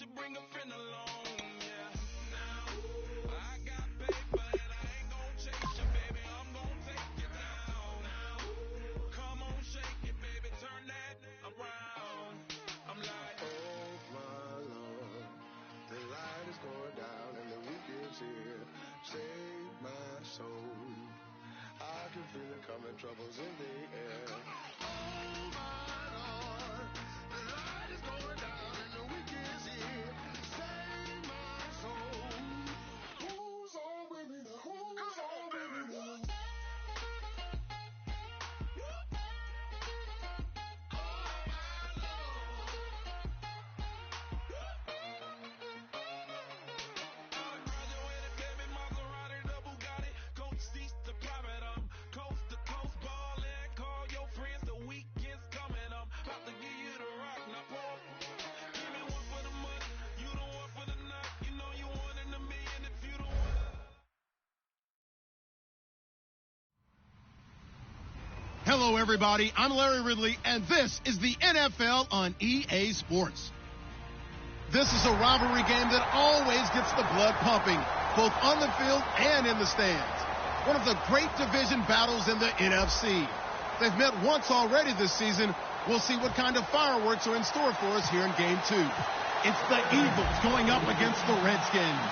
should bring a friend along, yeah. Now, I got paper and I ain't gon' chase you, baby. I'm gon' take you down. Now, come on, shake it, baby. Turn that around. I'm like, oh my Lord, the light is going down and the weekend's here. Save my soul. I can feel it coming, troubles in the air. Oh my Lord, the light is going down and the weekend's here. Save my soul. Who's on with me now? Who's on with me now? Hello, everybody. I'm Larry Ridley, and this is the NFL on EA Sports. This is a rivalry game that always gets the blood pumping, both on the field and in the stands. One of the great division battles in the NFC. They've met once already this season. We'll see what kind of fireworks are in store for us here in Game 2. It's the Eagles going up against the Redskins.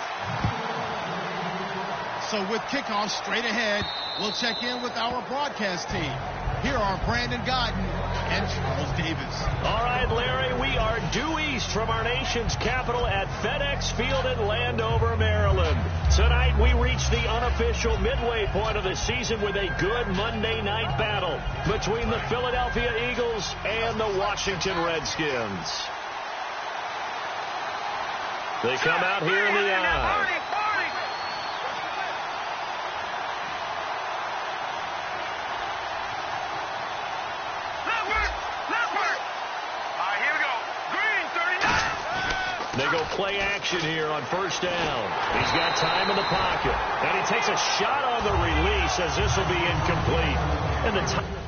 So with kickoff straight ahead, we'll check in with our broadcast team. Here are Brandon Godden and Charles Davis. All right, Larry, we are due east from our nation's capital at FedEx Field in Landover, Maryland. Tonight, we reach the unofficial midway point of the season with a good Monday night battle between the Philadelphia Eagles and the Washington Redskins. They come out here in the eye. They go play action here on first down. He's got time in the pocket. And he takes a shot on the release as this will be incomplete. And the time.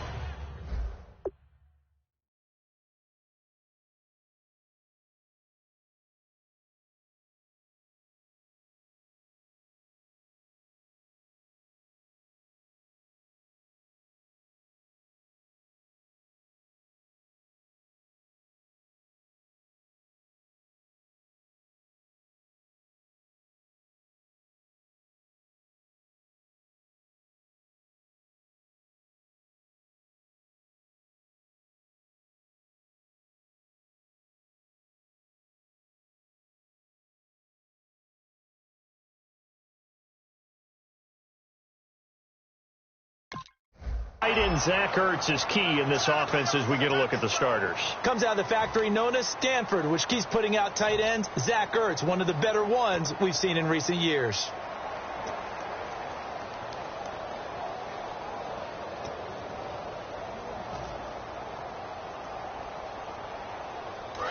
Tight end Zach Ertz is key in this offense as we get a look at the starters. Comes out of the factory known as Stanford, which keeps putting out tight ends. Zach Ertz, one of the better ones we've seen in recent years.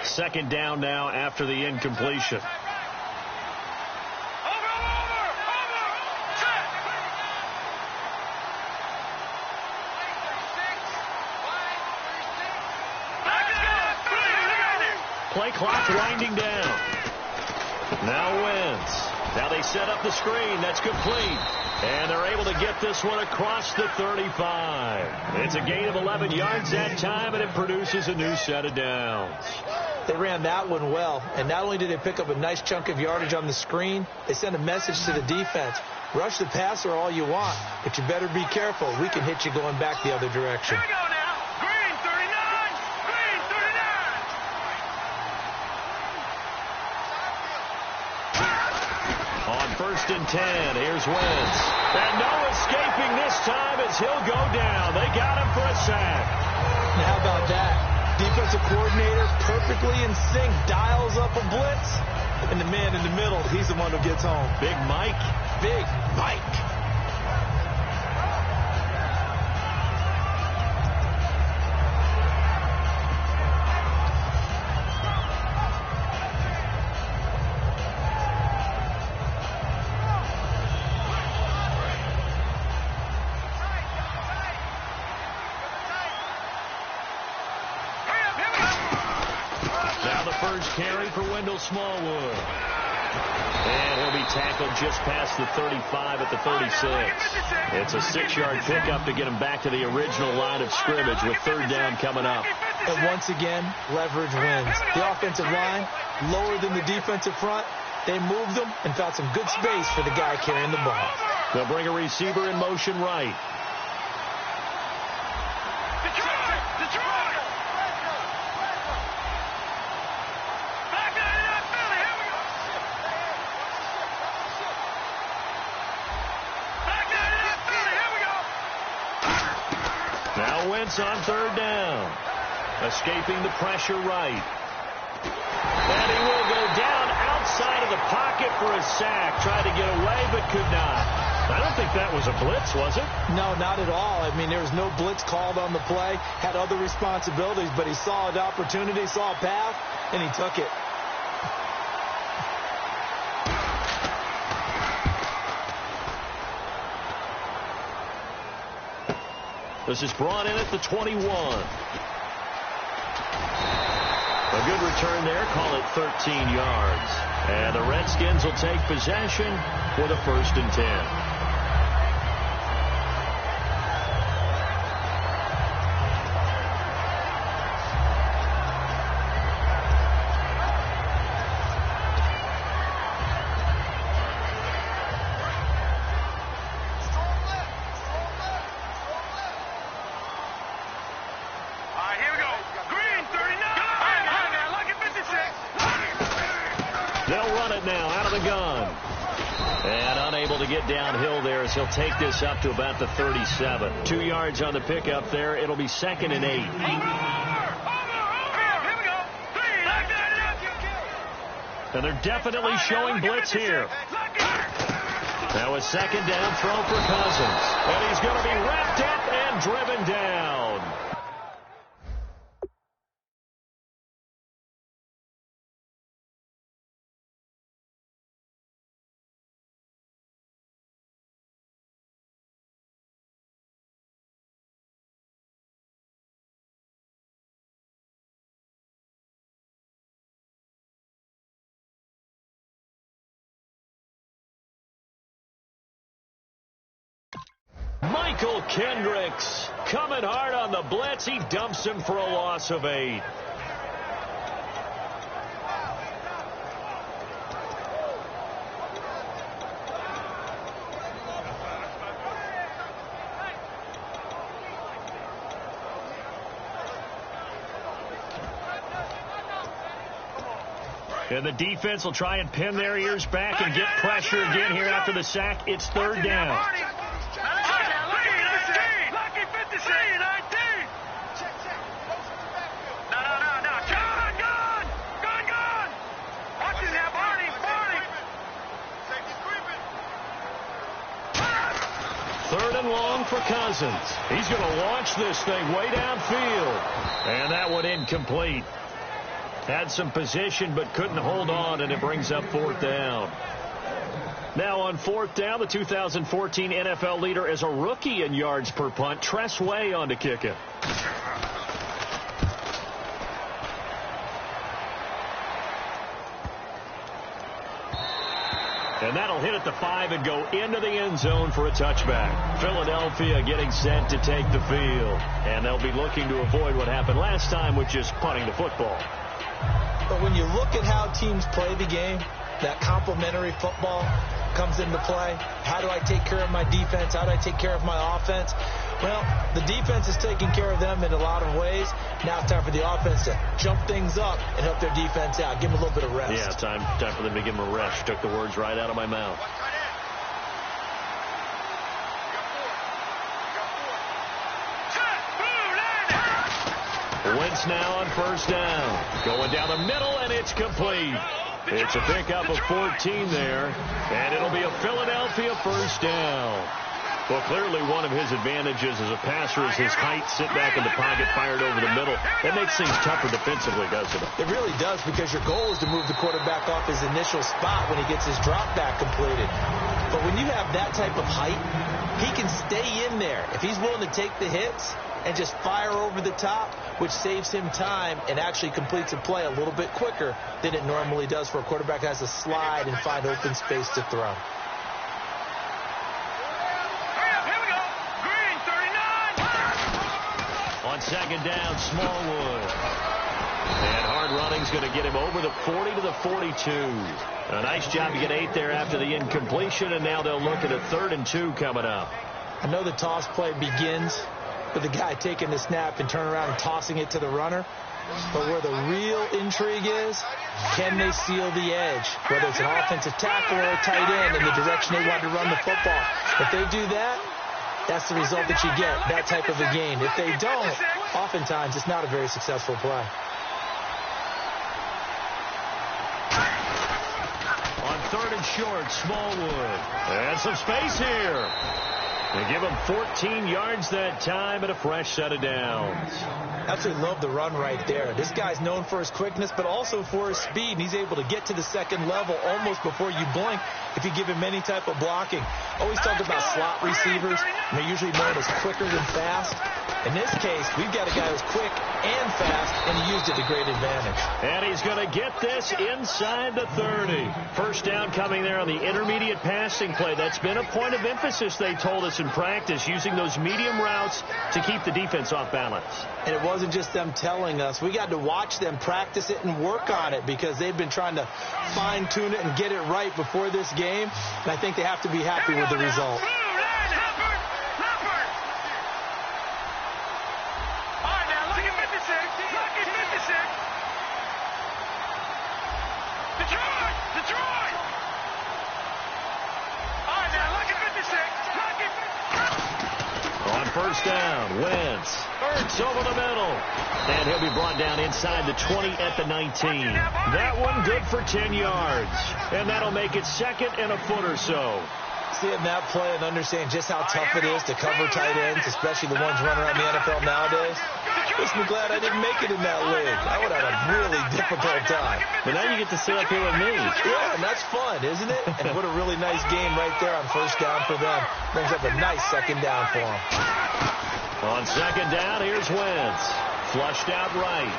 Second down now after the incompletion. Play clock winding down. Now Wentz. Now they set up the screen. That's complete. And they're able to get this one across the 35. It's a gain of 11 yards that time, and it produces a new set of downs. They ran that one well. And not only did they pick up a nice chunk of yardage on the screen, they sent a message to the defense. Rush the passer all you want, but you better be careful. We can hit you going back the other direction. here we go now. Green 39. Green 39. On 1st and 10, here's Wentz. And no escaping this time as he'll go down. They got him for a sack. Now, how about that? Defensive coordinator perfectly in sync, dials up a blitz, and the man in the middle, he's the one who gets home. Big Mike. Big Mike. first carry for Wendell Smallwood. And he'll be tackled just past the 35 at the 36. It's a 6-yard pickup to get him back to the original line of scrimmage with third down coming up. And once again, leverage wins. The offensive line, lower than the defensive front. They moved them and found some good space for the guy carrying the ball. They'll bring a receiver in motion right. Now Wentz on third down. Escaping the pressure right. And he will go down outside of the pocket for a sack. Tried to get away, but could not. I don't think that was a blitz, was it? No, not at all. I mean, there was no blitz called on the play. Had other responsibilities, but he saw an opportunity, saw a path, and he took it. This is brought in at the 21. A good return there. Call it 13 yards. And the Redskins will take possession with a 1st and 10. Downhill there as he'll take this up to about the 37. 2 yards on the pickup there. It'll be 2nd and 8. And they're definitely showing blitz here. Now a 2nd down throw for Cousins. And he's going to be wrapped up and driven down. Michael Kendricks coming hard on the blitz. He dumps him for a loss of 8. And the defense will try and pin their ears back and get pressure again here after the sack. It's 3rd down. For Cousins. He's going to launch this thing way downfield. And that one incomplete. Had some position but couldn't hold on, and it brings up 4th down. Now on 4th down, the 2014 NFL leader is a rookie in yards per punt. Tress Way on to kick it. And that'll hit at the 5 and go into the end zone for a touchback. Philadelphia getting set to take the field. And they'll be looking to avoid what happened last time, which is punting the football. But when you look at how teams play the game, that complementary football comes into play. How do I take care of my defense? How do I take care of my offense? Well, the defense is taking care of them in a lot of ways. Now it's time for the offense to jump things up and help their defense out. Give them a little bit of rest. Yeah, time for them to give them a rest. Took the words right out of my mouth. Wentz now on 1st down. Going down the middle, and it's complete. It's a pickup of 14 there, and it'll be a Philadelphia 1st down. Well, clearly one of his advantages as a passer is his height, sit back in the pocket, fired over the middle. That makes things tougher defensively, doesn't it? It really does, because your goal is to move the quarterback off his initial spot when he gets his drop back completed. But when you have that type of height, he can stay in there. If he's willing to take the hits and just fire over the top, which saves him time and actually completes a play a little bit quicker than it normally does for a quarterback that has to slide and find open space to throw. On second down, Smallwood. And hard running's going to get him over the 40 to the 42. A nice job to get 8 there after the incompletion, and now they'll look at a 3rd and 2 coming up. I know the toss play begins with the guy taking the snap and turning around and tossing it to the runner. But where the real intrigue is, can they seal the edge? Whether it's an offensive tackle or a tight end in the direction they want to run the football. If they do that, that's the result that you get, that type of a game. If they don't, oftentimes it's not a very successful play. On 3rd and short, Smallwood. And some space here. They give him 14 yards that time and a fresh set of downs. Absolutely love the run right there. This guy's known for his quickness, but also for his speed. And he's able to get to the second level almost before you blink if you give him any type of blocking. Always talk about slot receivers. They're usually known as quicker than fast. In this case, we've got a guy who's quick and fast, and he used it to great advantage. And he's going to get this inside the 30. First down coming there on the intermediate passing play. That's been a point of emphasis, they told us in practice, using those medium routes to keep the defense off balance. And it wasn't just them telling us. We got to watch them practice it and work on it, because they've been trying to fine-tune it and get it right before this game. And I think they have to be happy with the result. First down, Wentz. Hurts over the middle. And he'll be brought down inside the 20 at the 19. That one good for 10 yards. And that'll make it 2nd and a foot or so. Seeing that play and understand just how tough it is to cover tight ends, especially the ones running around the NFL nowadays, makes me glad I didn't make it in that league. I would have had a really difficult time. But now you get to sit up here with me. Yeah, and that's fun, isn't it? And what a really nice game right there on first down for them. Brings up a nice second down for them. On second down, here's Wentz. Flushed out right.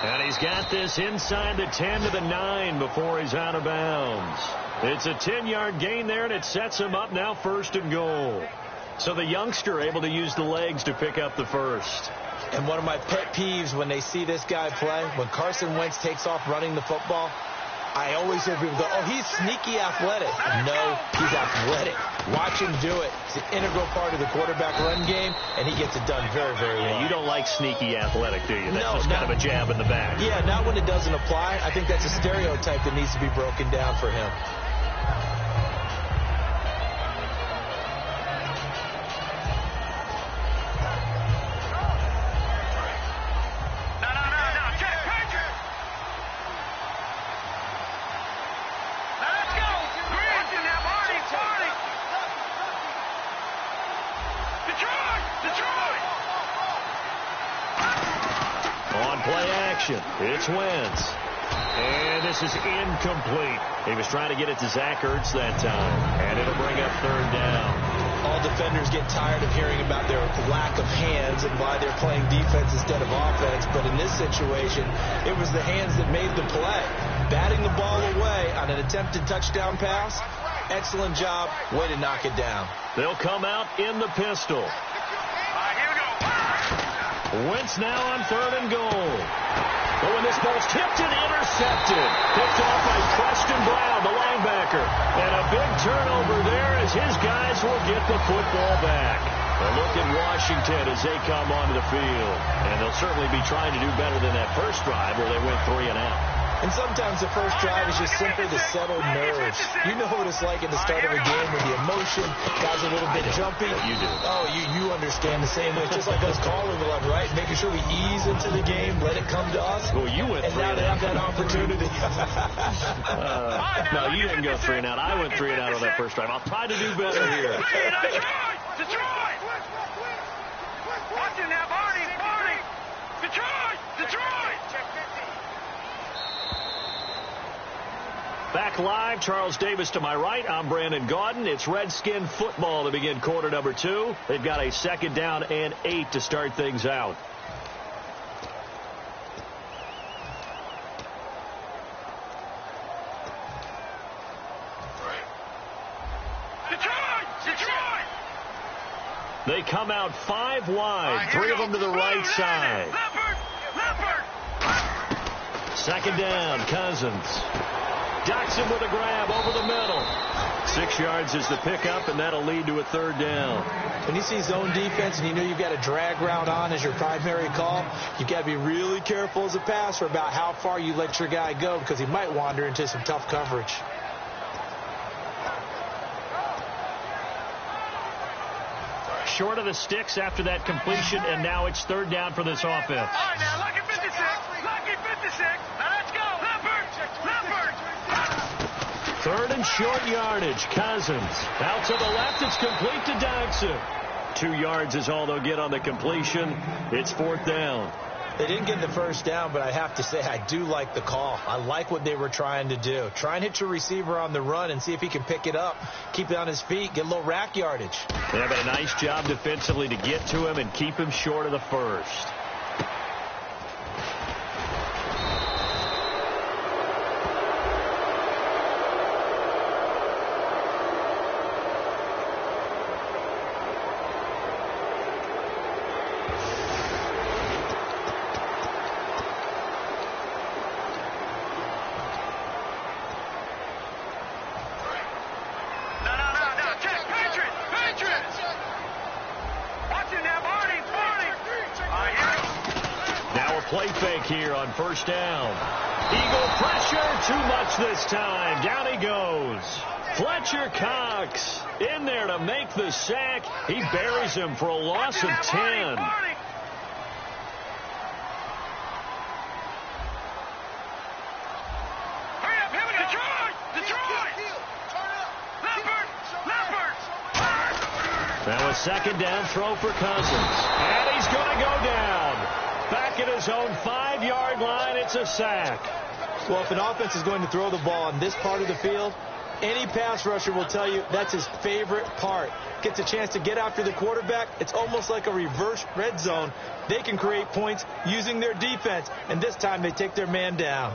And he's got this inside the 10 to the 9 before he's out of bounds. It's a 10-yard gain there, and it sets him up now 1st and goal. So the youngster able to use the legs to pick up the first. And one of my pet peeves when they see this guy play, when Carson Wentz takes off running the football, I always hear people go, oh, he's sneaky athletic. No, he's athletic. Watch him do it. It's an integral part of the quarterback run game, and he gets it done very, very well. You don't like sneaky athletic, do you? That's just kind of a jab in the back. Yeah, not when it doesn't apply. I think that's a stereotype that needs to be broken down for him. It's Wentz. And this is incomplete. He was trying to get it to Zach Ertz that time. And it'll bring up 3rd down. All defenders get tired of hearing about their lack of hands and why they're playing defense instead of offense. But in this situation, it was the hands that made the play. Batting the ball away on an attempted touchdown pass. Excellent job. Way to knock it down. They'll come out in the pistol. Wentz now on 3rd and goal. But when this ball's tipped and intercepted, picked off by Preston Brown, the linebacker. And a big turnover there as his guys will get the football back. A look at Washington as they come onto the field. And they'll certainly be trying to do better than that first drive where they went 3 and out. And sometimes the first drive is just simply to settle nerves. You know what it's like at the start of a game with the emotion, guys a little bit jumpy. You do. Oh, you understand the same way. It's just like us calling the one, right? Making sure we ease into the game, let it come to us. Well, you went and 3 now and they out. have that opportunity. No, you didn't go 3 and out. I went 3 and out on that first drive. I'll try to do better here. Detroit! Watch it now, Barney! Detroit! Back live, Charles Davis to my right. I'm Brandon Gaudin. It's Redskin football to begin quarter number 2. They've got a 2nd down and 8 to start things out. Detroit! They come out 5 wide, 3 of them to the right side. Leopard! 2nd down, Cousins. Ducks him with a grab over the middle. 6 yards is the pickup, and that'll lead to a 3rd down. When you see zone defense and you know you've got a drag route on as your primary call, you've got to be really careful as a passer about how far you let your guy go because he might wander into some tough coverage. Short of the sticks after that completion, and now it's 3rd down for this offense. All right, now, Lucky 56. Now, let's go. Leopard! 3rd and short yardage. Cousins out to the left. It's complete to Dodson. 2 yards is all they'll get on the completion. It's 4th down. They didn't get the 1st down, but I have to say I do like the call. I like what they were trying to do. Try and hit your receiver on the run and see if he can pick it up, keep it on his feet, get a little rack yardage. They have a nice job defensively to get to him and keep him short of the 1st. Play fake here on 1st down. Eagle pressure, too much this time. Down he goes. Fletcher Cox in there to make the sack. He buries him for a loss of 10. Hurry up, here we go. Detroit! Leopard! Now a 2nd down throw for Cousins. And he's going to go down. Back at his own 5-yard line, it's a sack. Well, if an offense is going to throw the ball in this part of the field, any pass rusher will tell you that's his favorite part. Gets a chance to get after the quarterback. It's almost like a reverse red zone. They can create points using their defense, and this time they take their man down.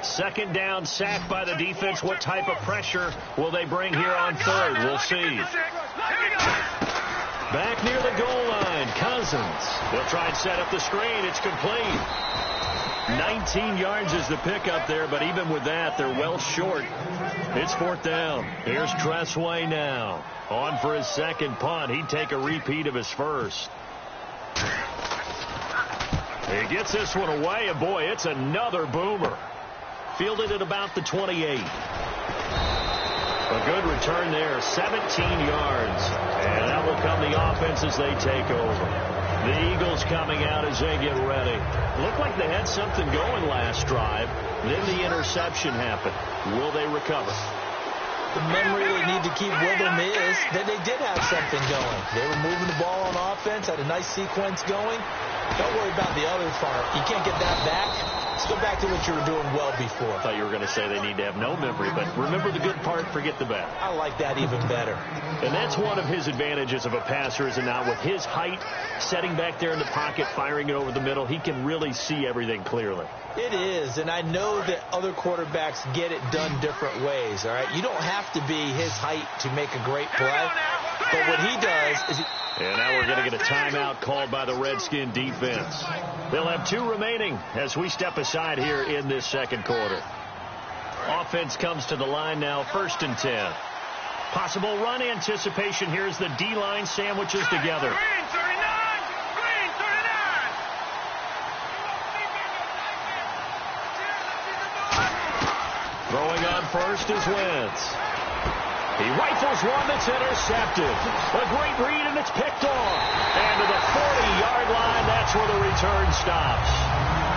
2nd down, sack by the defense. What type of pressure will they bring here on 3rd? We'll see. Back near the goal line, Cousins. They'll try and set up the screen. It's complete. 19 yards is the pickup there, but even with that, they're well short. It's 4th down. Here's Tressway now. On for his 2nd punt. He'd take a repeat of his 1st. He gets this one away, and boy, it's another boomer. Fielded at about the 28. A good return there, 17 yards. And that will come the offense as they take over. The Eagles coming out as they get ready. Looked like they had something going last drive. Then the interception happened. Will they recover? The memory they need to keep with them is that they did have something going. They were moving the ball on offense, had a nice sequence going. Don't worry about the other part. You can't get that back. Let's go back to what you were doing well before. I thought you were going to say they need to have no memory, but remember the good part, forget the bad. I like that even better. And that's one of his advantages of a passer, is it not? With his height, setting back there in the pocket, firing it over the middle, he can really see everything clearly. It is, and I know that other quarterbacks get it done different ways, all right? You don't have to be his height to make a great play, but what he does is he... And now we're going to get a timeout called by the Redskin defense. They'll have 2 remaining as we step aside here in this 2nd quarter. Offense comes to the line now, 1st and 10. Possible run anticipation here as the D-line sandwiches together. Green 39! first is Wentz. He rifles one that's intercepted. A great read, and it's picked off. And to the 40-yard line, that's where the return stops.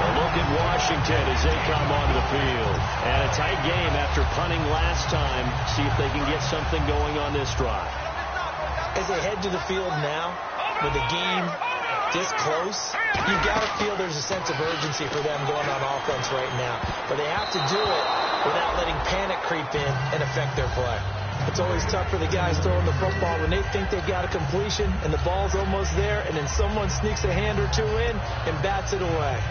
A look at Washington as they come onto the field. And a tight game after punting last time. See if they can get something going on this drive. As they head to the field now, with the game this close, you've got to feel there's a sense of urgency for them going on offense right now. But they have to do it without letting panic creep in and affect their play. It's always tough for the guys throwing the football when they think they've got a completion and the ball's almost there, and then someone sneaks a hand or two in and bats it away.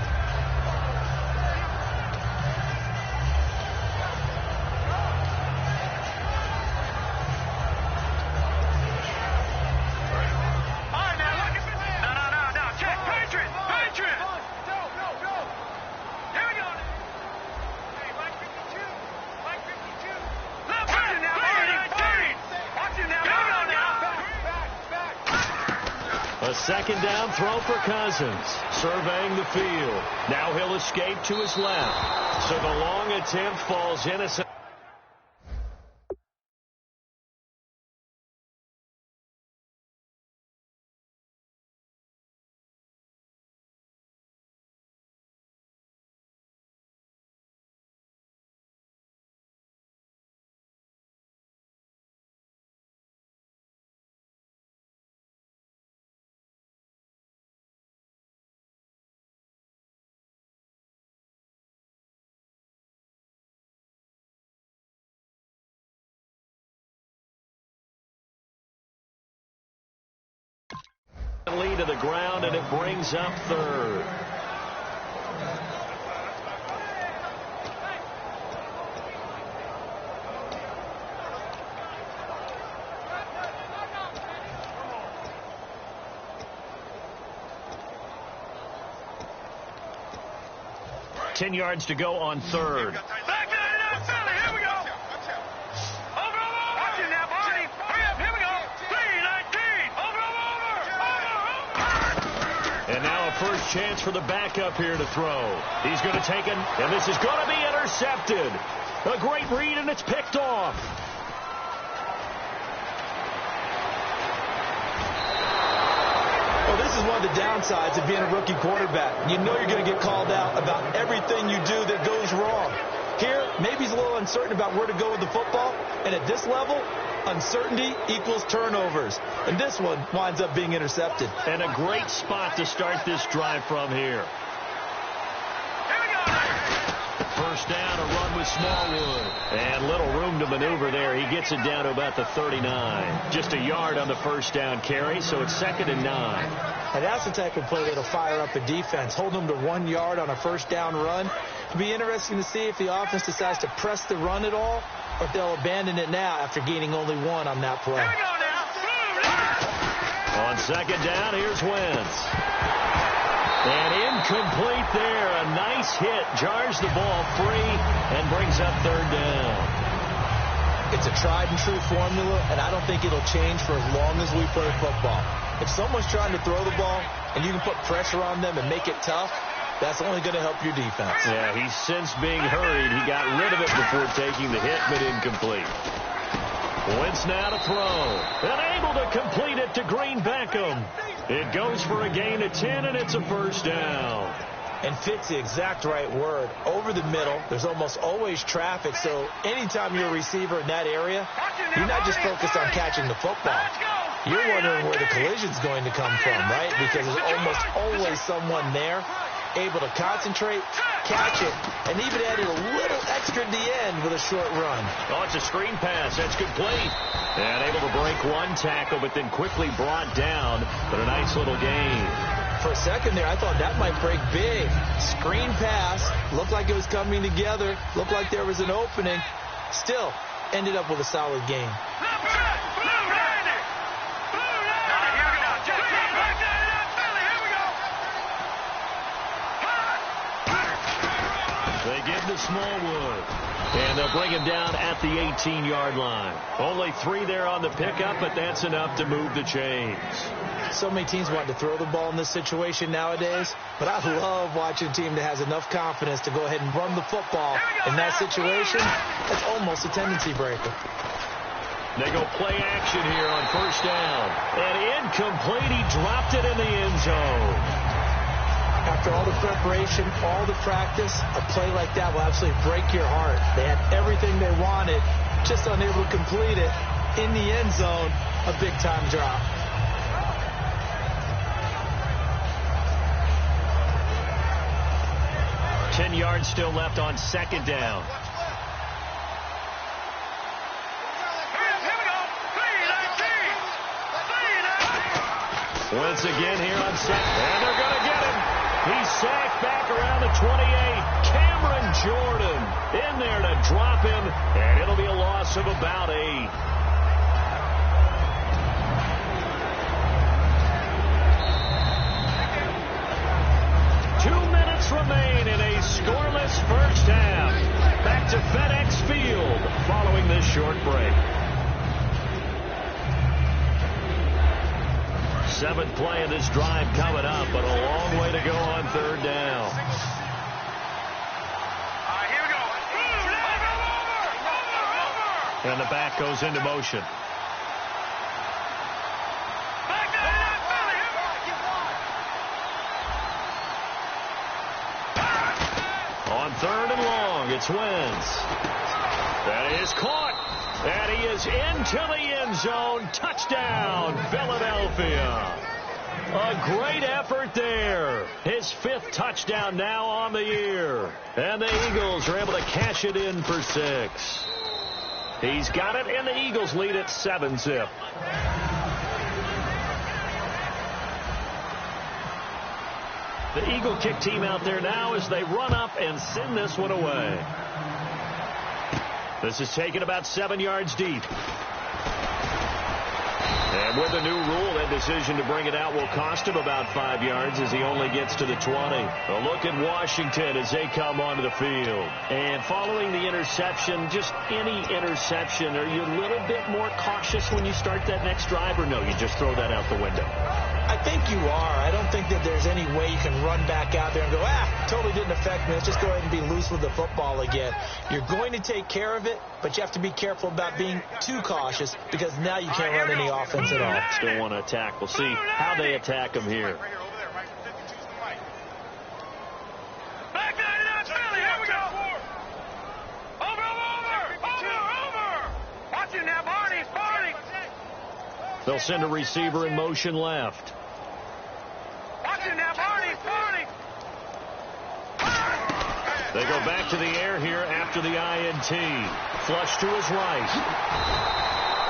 Second down throw for Cousins. Surveying the field. Now he'll escape to his left. So the long attempt falls innocent. Lead to the ground, and it brings up third. Ten yards to go on third. And now a first chance for the backup here to throw. He's going to take it, and this is going to be intercepted. A great read, and it's picked off. Well, this is one of the downsides of being a rookie quarterback. You know you're going to get called out about everything you do that goes wrong. Here, maybe he's a little uncertain about where to go with the football, and at this level, uncertainty equals turnovers. And this one winds up being intercepted. And a great spot to start this drive from here. First down, a run with Smallwood. And little room to maneuver there. He gets it down to about the 39. Just a yard on the first down carry, so it's 2nd and 9. And that's the type of play that'll fire up a defense. Hold them to 1 yard on a first down run. It'll be interesting to see if the offense decides to press the run at all, or if they'll abandon it now after gaining only 1 on that play. On second down, here's Wentz. And incomplete there. A nice hit. Jars the ball free and brings up third down. It's a tried and true formula, and I don't think it'll change for as long as we play football. If someone's trying to throw the ball and you can put pressure on them and make it tough, that's only going to help your defense. Yeah, he's since being hurried. He got rid of it before taking the hit, but incomplete. Wentz now to throw. And able to complete it to Green Beckham. It goes for a gain of 10, and it's a first down. And fits the exact right word. Over the middle, there's almost always traffic, so anytime you're a receiver in that area, you're not just focused on catching the football. You're wondering where the collision's going to come from, right? Because there's almost always someone there able to concentrate, catch it, and even added a little extra at the end with a short run. Oh, it's a screen pass. That's complete. And able to break one tackle, but then quickly brought down. But a nice little gain. For a second there, I thought that might break big. Screen pass. Looked like it was coming together. Looked like there was an opening. Still, ended up with a solid gain. They give to Smallwood. And they'll bring him down at the 18-yard line. Only 3 there on the pickup, but that's enough to move the chains. So many teams want to throw the ball in this situation nowadays, but I love watching a team that has enough confidence to go ahead and run the football. In that situation, that's almost a tendency breaker. They go play action here on first down. And incomplete. He dropped it in the end zone. After all the preparation, all the practice, a play like that will absolutely break your heart. They had everything they wanted, just unable to complete it. In the end zone, a big-time drop. Ten yards still left on second down. Wentz again here on second. And they're going to get him. He's sacked back around the 28. Cameron Jordan in there to drop him. And it'll be a loss of about 8. Remain in a scoreless first half. Back to FedEx Field following this short break. 7th play of this drive coming up, but a long way to go on third down. Here we go. And the back goes into motion. On third and long, it's Wentz. That is caught. And he is into the end zone. Touchdown, Philadelphia. A great effort there. His 5th touchdown now on the year. And the Eagles are able to cash it in for 6. He's got it, and the Eagles lead at 7-zip. The Eagle kick team out there now as they run up and send this one away. This is taken about 7 yards deep. And with the new rule, that decision to bring it out will cost him about 5 yards as he only gets to the 20. A look at Washington as they come onto the field. And following the interception, just any interception, are you a little bit more cautious when you start that next drive, or no, you just throw that out the window? I think you are. I don't think that there's any way you can run back out there and go, totally didn't affect me. Let's just go ahead and be loose with the football again. You're going to take care of it, but you have to be careful about being too cautious because now you can't run any offense at all. Still want to attack. We'll see how they attack him here. Here we go. Over. Watch it now, Barney. They'll send a receiver in motion left. Watch it now, Barney. They go back to the air here after the INT. Flush to his right.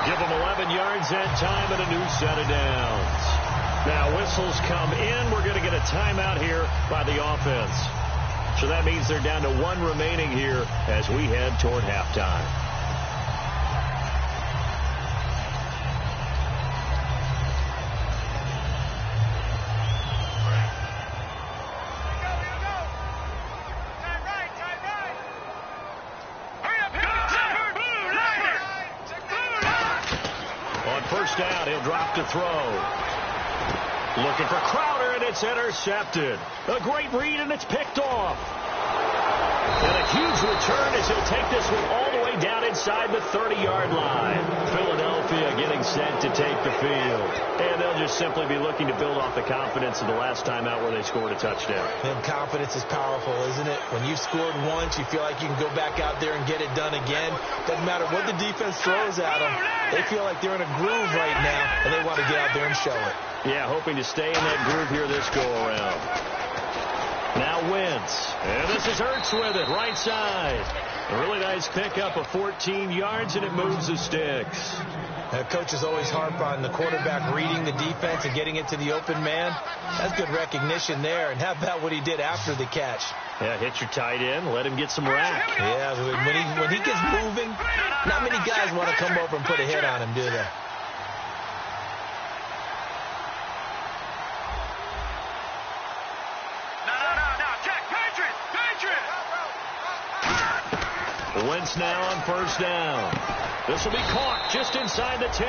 Give him 11 yards that time and a new set of downs. Now whistles come in. We're going to get a timeout here by the offense. So that means they're down to 1 remaining here as we head toward halftime. First down, he'll drop to throw. Looking for Crowder, and it's intercepted. A great read, and it's picked off. And a huge return as he'll take this one all the way down inside the 30-yard line. Philadelphia getting set to take the field. And they'll just simply be looking to build off the confidence of the last time out where they scored a touchdown. And confidence is powerful, isn't it? When you've scored once, you feel like you can go back out there and get it done again. Doesn't matter what the defense throws at them. They feel like they're in a groove right now, and they want to get out there and show it. Yeah, hoping to stay in that groove here this go-around. Now Wentz. And this is Ertz with it, right side. A really nice pickup of 14 yards, and it moves the sticks. Coaches always harp on the quarterback reading the defense and getting it to the open man. That's good recognition there. And how about what he did after the catch? Yeah, hit your tight end, let him get some rack. Yeah, when he gets moving, not many guys want to come over and put a hit on him, do they? Wentz now on first down. This will be caught just inside the 10.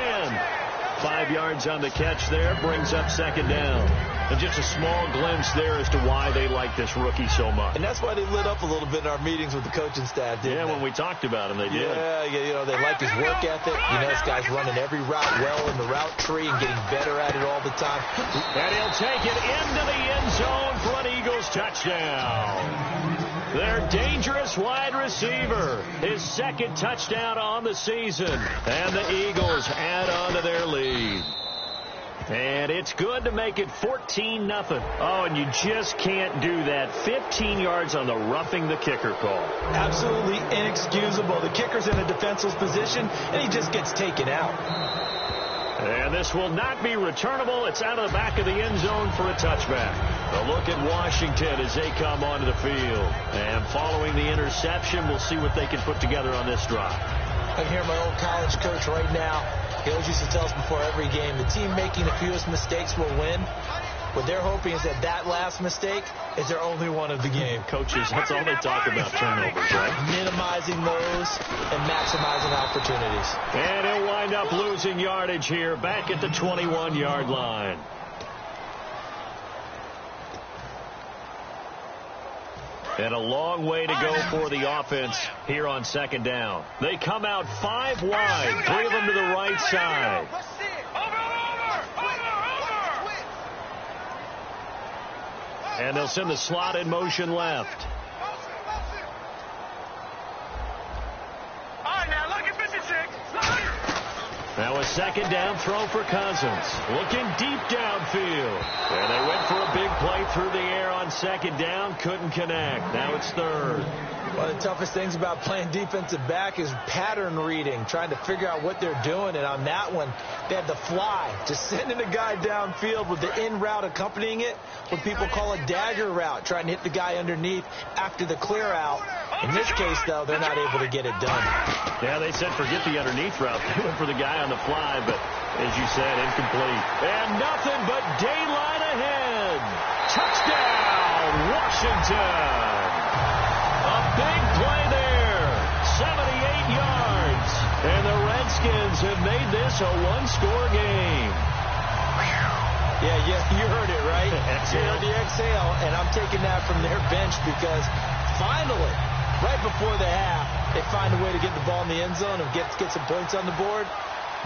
5 yards on the catch there, brings up second down. And just a small glimpse there as to why they like this rookie so much. And that's why they lit up a little bit in our meetings with the coaching staff, didn't they? When we talked about him, they did. Yeah, they like his work ethic. This guy's running every route well in the route tree and getting better at it all the time. And he'll take it into the end zone for an Eagles touchdown. Their dangerous wide receiver, his second touchdown on the season. And the Eagles add on to their lead. And it's good to make it 14-0. Oh, and you just can't do that. 15 yards on the roughing the kicker call. Absolutely inexcusable. The kicker's in a defenseless position, and he just gets taken out. And this will not be returnable. It's out of the back of the end zone for a touchback. A look at Washington as they come onto the field. And following the interception, we'll see what they can put together on this drive. I can hear my old college coach right now. He always used to tell us before every game, the team making the fewest mistakes will win. What they're hoping is that last mistake is their only one of the game. Coaches, that's all they talk about, turnovers, right? Minimizing those and maximizing opportunities. And he'll wind up losing yardage here back at the 21-yard line. And a long way to go for the offense here on second down. They come out 5 wide, 3 of them to the right side. And they'll send the slot in motion left. Now a second down throw for Cousins. Looking deep downfield. And they went for a big play through the air on second down. Couldn't connect. Now it's third. One of the toughest things about playing defensive back is pattern reading, trying to figure out what they're doing. And on that one, they had the fly, just sending a guy downfield with the in route accompanying it, what people call a dagger route, trying to hit the guy underneath after the clear out. In this case, though, they're not able to get it done. Yeah, they said forget the underneath route. They went for the guy on the fly, but as you said, incomplete. And nothing but daylight ahead. Touchdown, Washington. A big play there, 78 yards. And the Redskins have made this a one-score game. Yeah, you heard it, right? Exhale. You heard the exhale, and I'm taking that from their bench because finally, right before the half, they find a way to get the ball in the end zone and get some points on the board.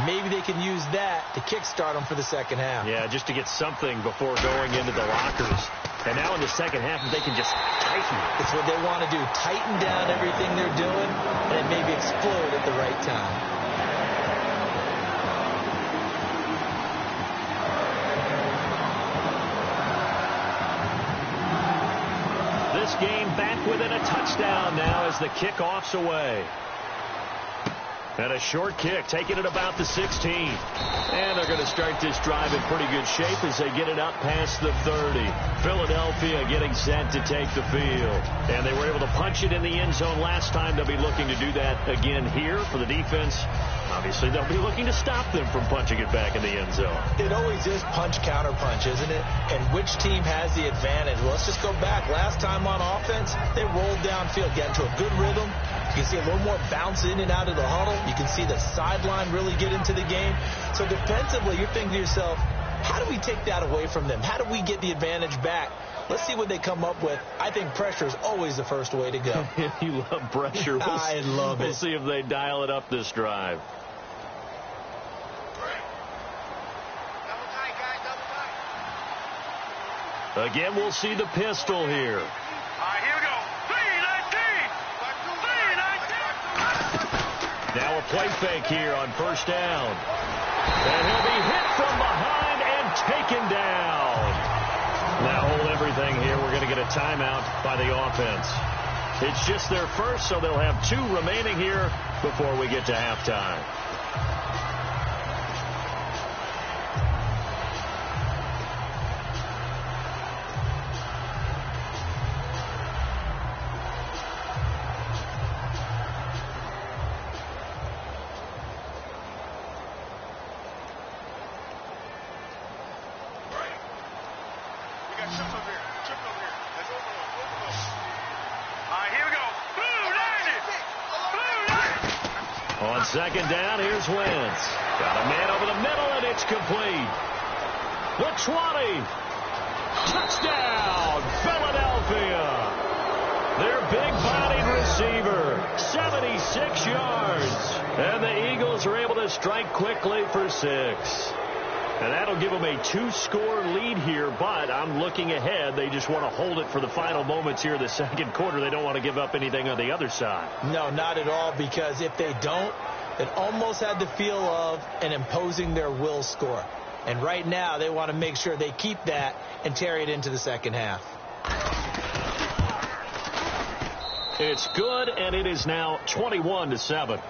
Maybe they can use that to kickstart them for the second half. Yeah, just to get something before going into the lockers. And now in the second half, they can just tighten. It's what they want to do, tighten down everything they're doing, and maybe explode at the right time. This game back within a touchdown now as the kickoff's away. And a short kick, taking it about the 16. And they're going to start this drive in pretty good shape as they get it up past the 30. Philadelphia getting set to take the field. And they were able to punch it in the end zone last time. They'll be looking to do that again here for the defense. Obviously, they'll be looking to stop them from punching it back in the end zone. It always is punch-counter-punch, isn't it? And which team has the advantage? Well, let's just go back. Last time on offense, they rolled downfield, got into a good rhythm. You can see a little more bounce in and out of the huddle. You can see the sideline really get into the game. So defensively, you're thinking to yourself, how do we take that away from them? How do we get the advantage back? Let's see what they come up with. I think pressure is always the first way to go. You love pressure. I love it. We'll see if they dial it up this drive. Again, we'll see the pistol here. Here we go. 3-19. Now a play fake here on first down. And he'll be hit from behind and taken down. Now hold everything here. We're going to get a timeout by the offense. It's just their first, so they'll have 2 remaining here before we get to halftime. On On second down, here's Wentz. Got a man over the middle, and it's complete. The 20. Touchdown, Philadelphia. Their big-bodied receiver, 76 yards. And the Eagles are able to strike quickly for 6. And that'll give them a 2-score lead here, but I'm looking ahead. They just want to hold it for the final moments here in the second quarter. They don't want to give up anything on the other side. No, not at all, because if they don't, it almost had the feel of an imposing their will score. And right now, they want to make sure they keep that and carry it into the second half. It's good, and it is now 21-7.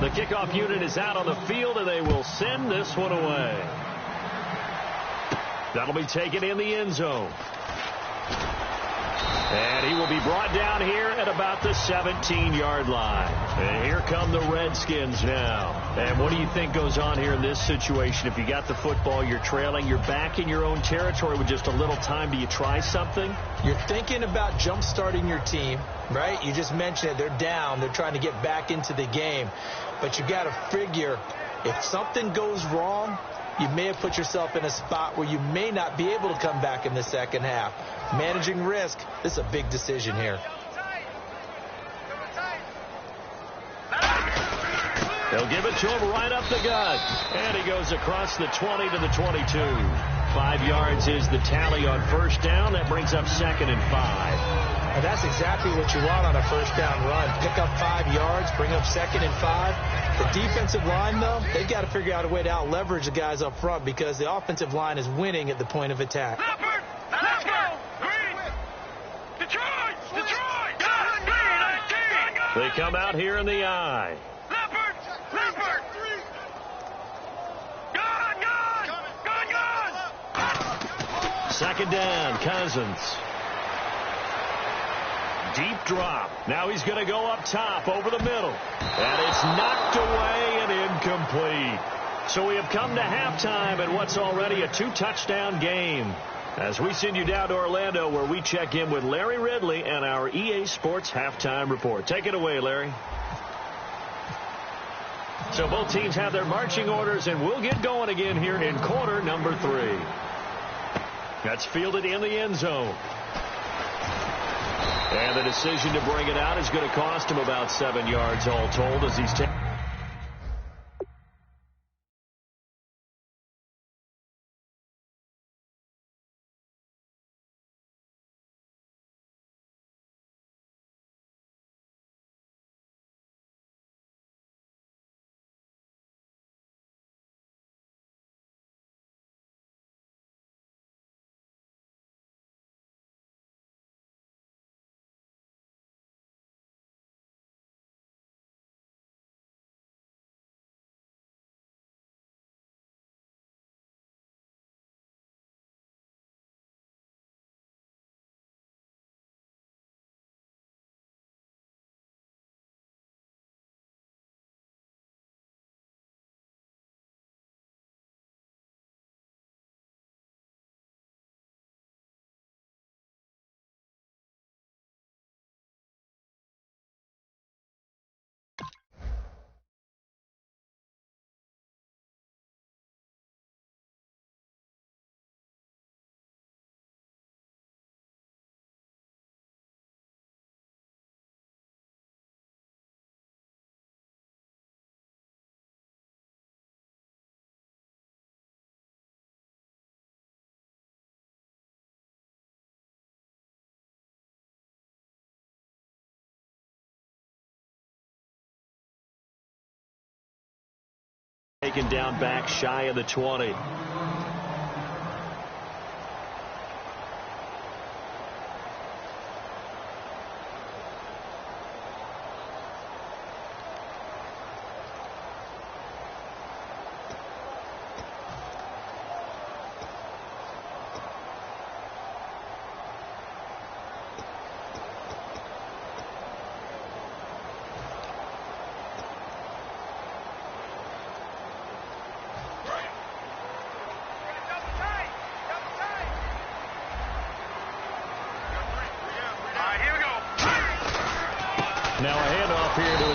The kickoff unit is out on the field, and they will send this one away. That'll be taken in the end zone. And he will be brought down here at about the 17-yard line. And here come the Redskins now. And what do you think goes on here in this situation? If you got the football, you're trailing, you're back in your own territory with just a little time. Do you try something? You're thinking about jump-starting your team, right? You just mentioned it. They're down. They're trying to get back into the game. But you got to figure if something goes wrong, you may have put yourself in a spot where you may not be able to come back in the second half. Managing risk, this is a big decision here. They'll give it to him right up the gut. And he goes across the 20 to the 22. 5 yards is the tally on first down. That brings up 2nd and 5. And that's exactly what you want on a first down run. Pick up 5 yards, bring up 2nd and 5. The defensive line, though, they've got to figure out a way to out-leverage the guys up front because the offensive line is winning at the point of attack. Leopard, let's go! Green! Detroit! Detroit! They come out here in the eye. Leopard! Leopard! Gun! Gun! Gun! Gun! Second down, Cousins. Deep drop. Now he's going to go up top over the middle. And it's knocked away and incomplete. So we have come to halftime in what's already a 2-touchdown game. As we send you down to Orlando where we check in with Larry Ridley and our EA Sports Halftime Report. Take it away, Larry. So both teams have their marching orders, and we'll get going again here in quarter number 3. That's fielded in the end zone. And the decision to bring it out is going to cost him about 7 yards all told as he's taken. Taken down back shy of the 20.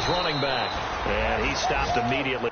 running back. And he stopped immediately.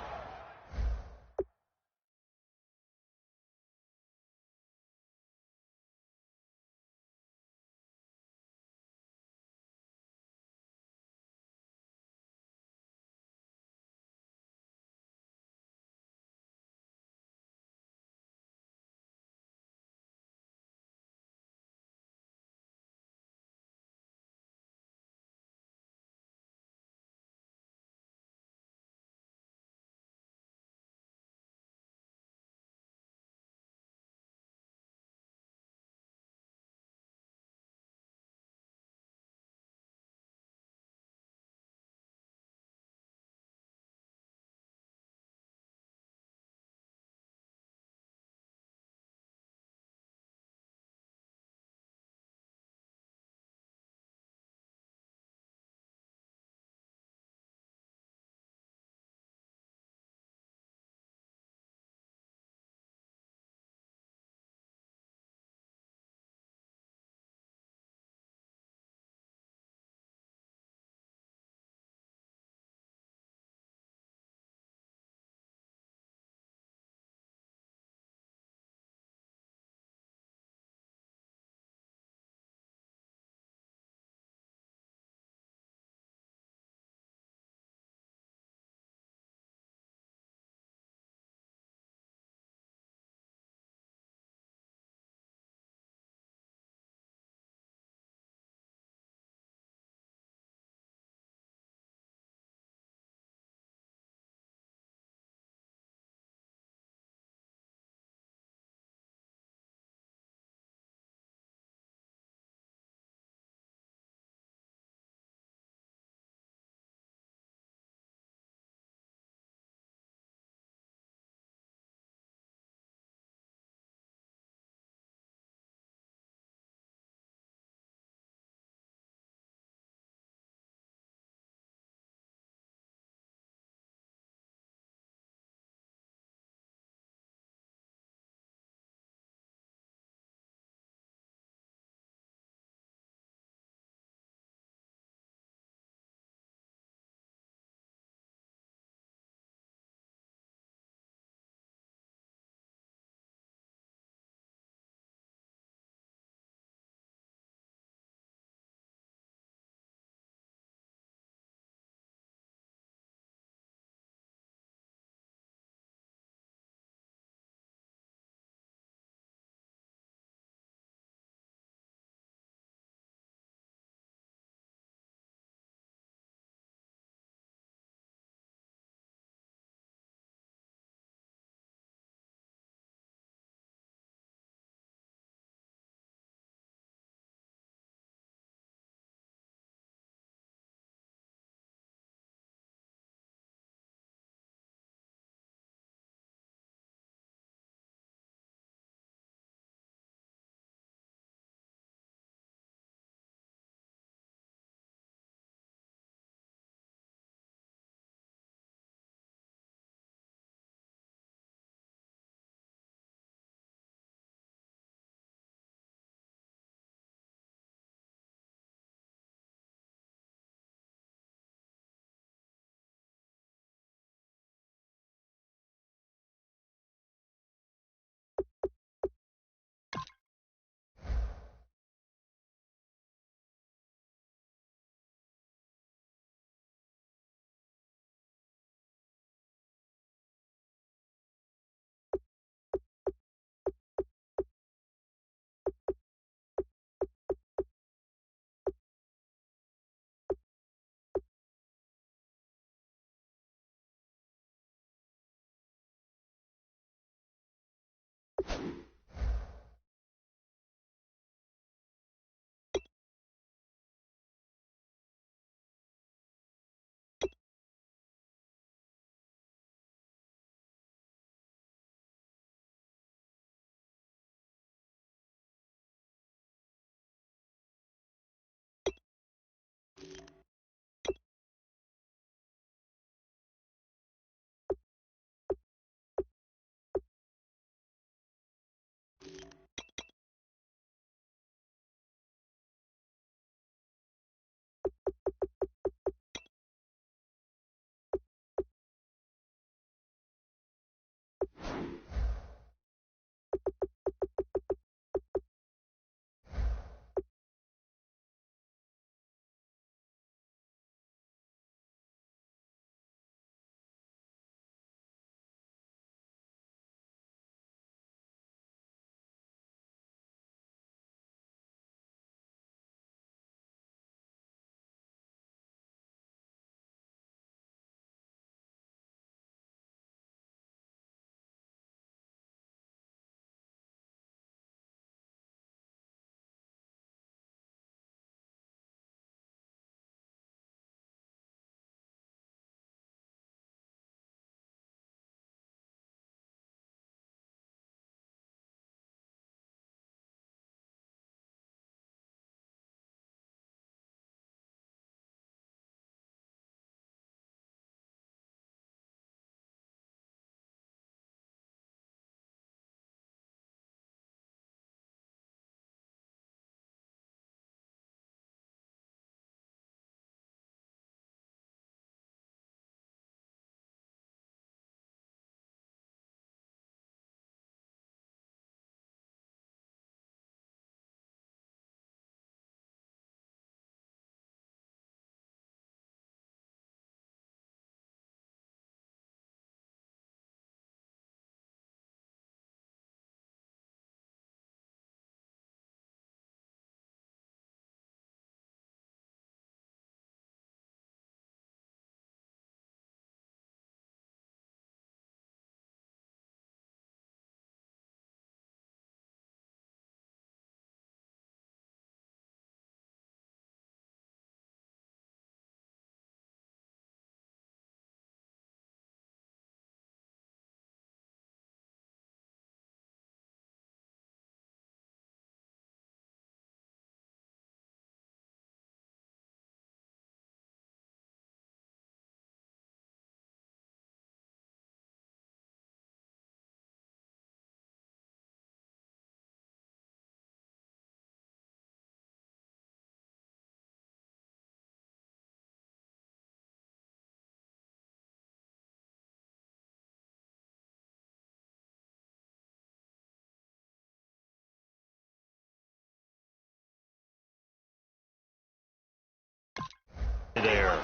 there.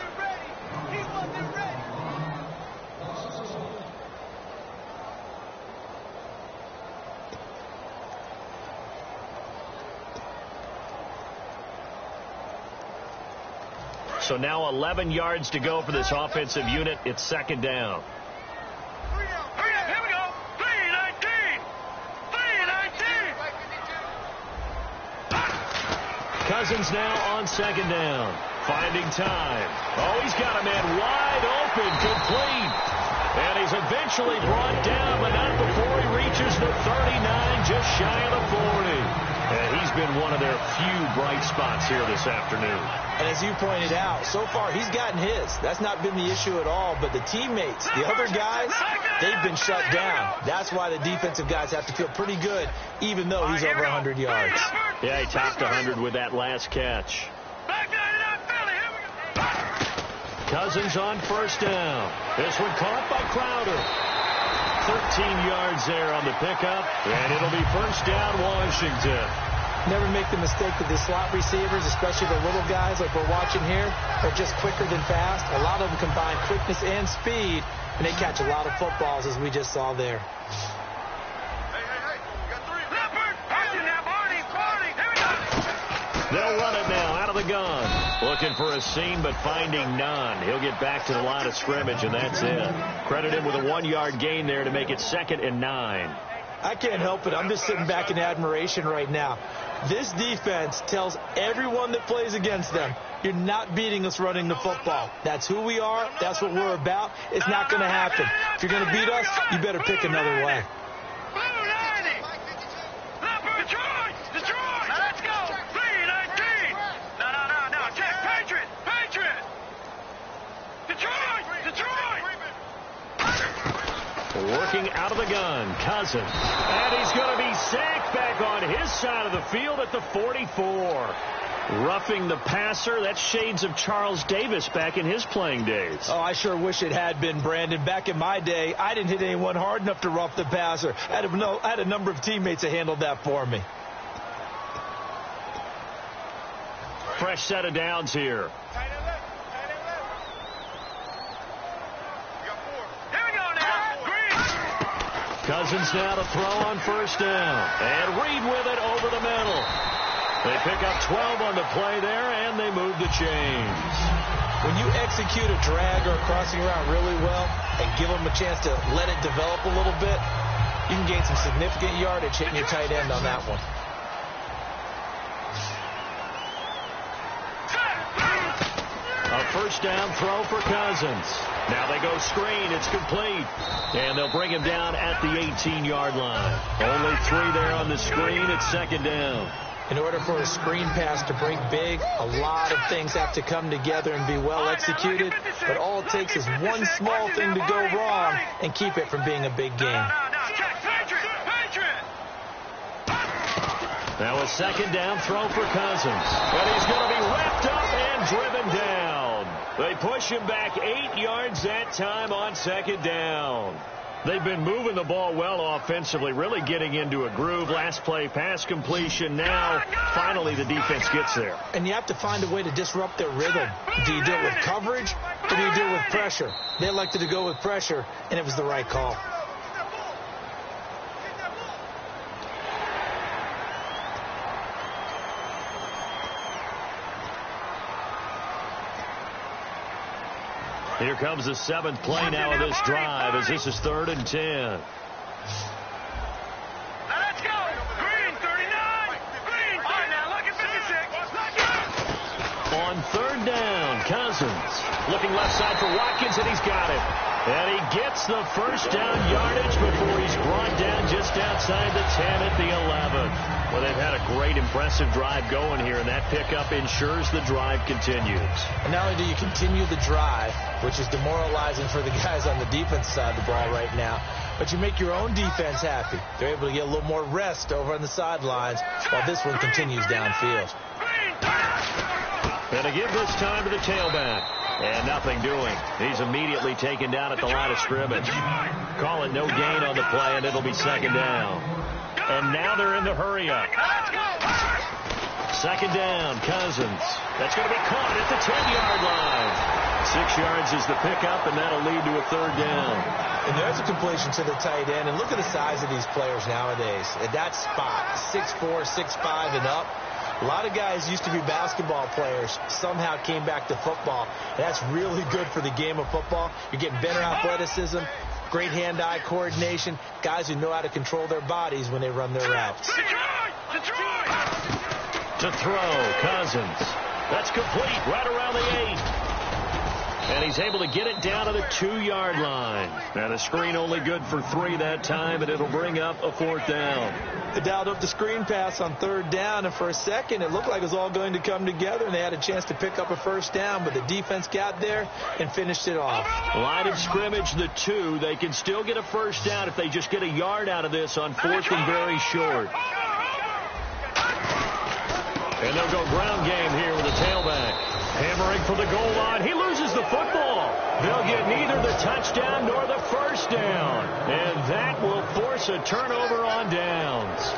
So now 11 yards to go for this offensive unit. It's second down. Here we go. 3-19. 3-19. Cousins now on second down. Finding time. Oh, he's got a man wide open, complete. And he's eventually brought down, but not before he reaches the 39, just shy of the 40. And he's been one of their few bright spots here this afternoon. And as you pointed out, so far he's gotten his. That's not been the issue at all, but the teammates, the other guys, they've been shut down. That's why the defensive guys have to feel pretty good, even though he's over 100 yards. Yeah, he topped 100 with that last catch. Cousins on first down. This one caught by Crowder. 13 yards there on the pickup, and it'll be first down Washington. Never make the mistake that the slot receivers, especially the little guys like we're watching here, are just quicker than fast. A lot of them combine quickness and speed, and they catch a lot of footballs, as we just saw there. They'll run it now out of the gun. Looking for a seam, but finding none. He'll get back to the line of scrimmage, and that's it. Credit him with a 1-yard gain there to make it 2nd and 9. I can't help it. I'm just sitting back in admiration right now. This defense tells everyone that plays against them, you're not beating us running the football. That's who we are. That's what we're about. It's not going to happen. If you're going to beat us, you better pick another way. Working out of the gun, Cousins. And he's going to be sacked back on his side of the field at the 44. Roughing the passer, that's shades of Charles Davis back in his playing days. Oh, I sure wish it had been, Brandon. Back in my day, I didn't hit anyone hard enough to rough the passer. I had a number of teammates that handled that for me. Fresh set of downs here. Cousins now to throw on first down. And Reed with it over the middle. They pick up 12 on the play there, and they move the chains. When you execute a drag or a crossing route really well and give them a chance to let it develop a little bit, you can gain some significant yardage hitting your tight end on that one. A first down throw for Cousins. Now they go screen. It's complete. And they'll bring him down at the 18-yard line. Only 3 there on the screen. It's second down. In order for a screen pass to break big, a lot of things have to come together and be well executed. But all it takes is one small thing to go wrong and keep it from being a big game. Now a second down throw for Cousins. But he's going to be wrapped up and driven down. They push him back 8 yards that time on second down. They've been moving the ball well offensively, really getting into a groove. Last play, pass completion. Now, finally, the defense gets there. And you have to find a way to disrupt their rhythm. Do you do it with coverage, or do you do it with pressure? They elected to go with pressure, and it was the right call. Here comes the 7th play now of this drive, as this is 3rd and 10. Let's go. Green, 39. Green. All right, now look at 56. On 3rd down, Cousins looking left side for Watkins, and he's got it. And he gets the first down yardage before he's brought down just outside the 10 at the 11. Well, they've had a great, impressive drive going here, and that pickup ensures the drive continues. And not only do you continue the drive, which is demoralizing for the guys on the defense side of the ball right now, but you make your own defense happy. They're able to get a little more rest over on the sidelines while this one continues downfield. And to give this time to the tailback. And nothing doing. He's immediately taken down at the line of scrimmage. Call it no gain on the play, and it'll be second down. And now they're in the hurry-up. Second down, Cousins. That's going to be caught at the 10-yard line. 6 yards is the pickup, and that'll lead to a third down. And there's a completion to the tight end. And look at the size of these players nowadays. At that spot, 6'4", 6'5", and up. A lot of guys used to be basketball players, somehow came back to football. And that's really good for the game of football. You're getting better athleticism, great hand-eye coordination, guys who know how to control their bodies when they run their routes. To throw, Cousins. That's complete right around the 8. And he's able to get it down to the 2-yard line. And a screen only good for 3 that time, and it'll bring up a 4th down. They dialed up the screen pass on 3rd down, and for a second it looked like it was all going to come together, and they had a chance to pick up a 1st down, but the defense got there and finished it off. Line of scrimmage, the 2. They can still get a 1st down if they just get a yard out of this on 4th and very short. And they'll go ground game here with a tailback. Hammering for the goal line. He loses the football. They'll get neither the touchdown nor the 1st down. And that will force a turnover on downs.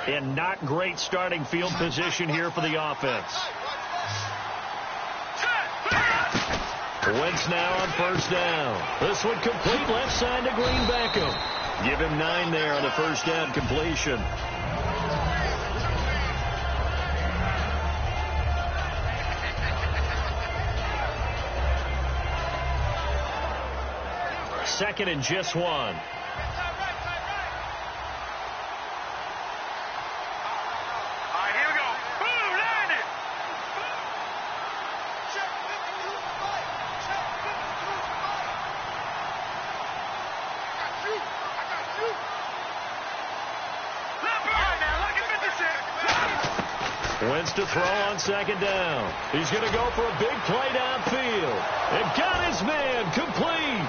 And not great starting field position here for the offense. Wentz now on 1st down. This one complete left side to Green Beckham. Give him 9 there on the 1st down completion. Second and just 1. Wentz to throw on 2nd down. He's going to go for a big play downfield. And got his man complete.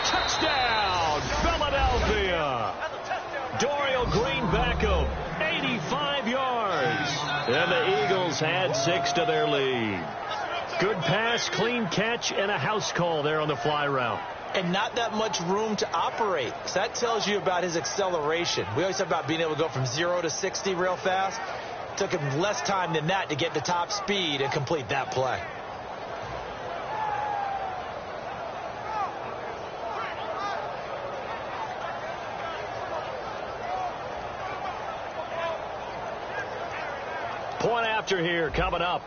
Touchdown, Philadelphia. Dorial Green Beckham, 85 yards. And the Eagles add 6 to their lead. Good pass, clean catch, and a house call there on the fly route. And not that much room to operate. So that tells you about his acceleration. We always talk about being able to go from 0 to 60 real fast. Took him less time than that to get the top speed and complete that play. Point after here coming up.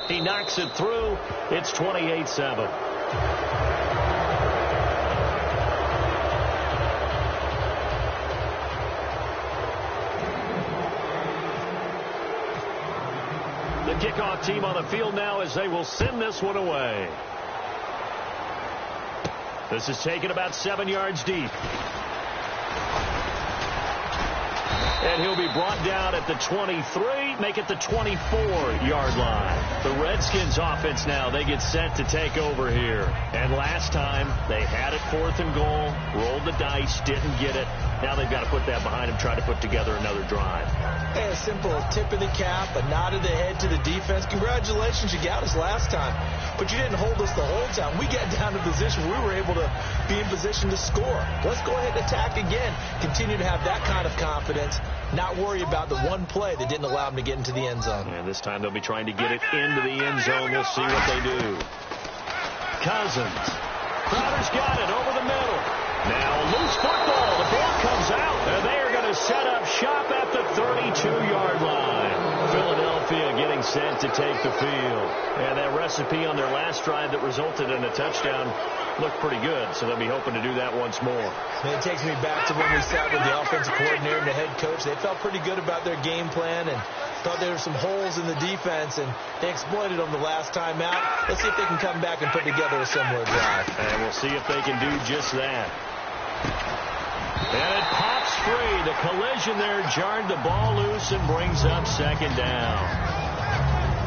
He knocks it through. It's 28-7. The kickoff team on the field now as they will send this one away. This is taken about 7 yards deep. And he'll be brought down at the 23, make it the 24-yard line. The Redskins offense now, they get set to take over here. And last time, they had it 4th and goal, rolled the dice, didn't get it. Now they've got to put that behind them, try to put together another drive. Hey, a simple tip of the cap, a nod of the head to the defense. Congratulations, you got us last time. But you didn't hold us the whole time. We got down to position. We were able to be in position to score. Let's go ahead and attack again. Continue to have that kind of confidence. Not worry about the one play that didn't allow them to get into the end zone. And this time they'll be trying to get it into the end zone. We'll see what they do. Cousins. Crowder's got it over the middle. Now a loose football. The ball comes out, and they are going to set up shop at the 32-yard line. Philadelphia getting set to take the field. And that recipe on their last drive that resulted in a touchdown looked pretty good, so they'll be hoping to do that once more. And it takes me back to when we sat with the offensive coordinator and the head coach. They felt pretty good about their game plan and thought there were some holes in the defense, and they exploited them the last time out. Let's see if they can come back and put together a similar drive. And we'll see if they can do just that. And it pops free. The collision there jarred the ball loose and brings up 2nd down.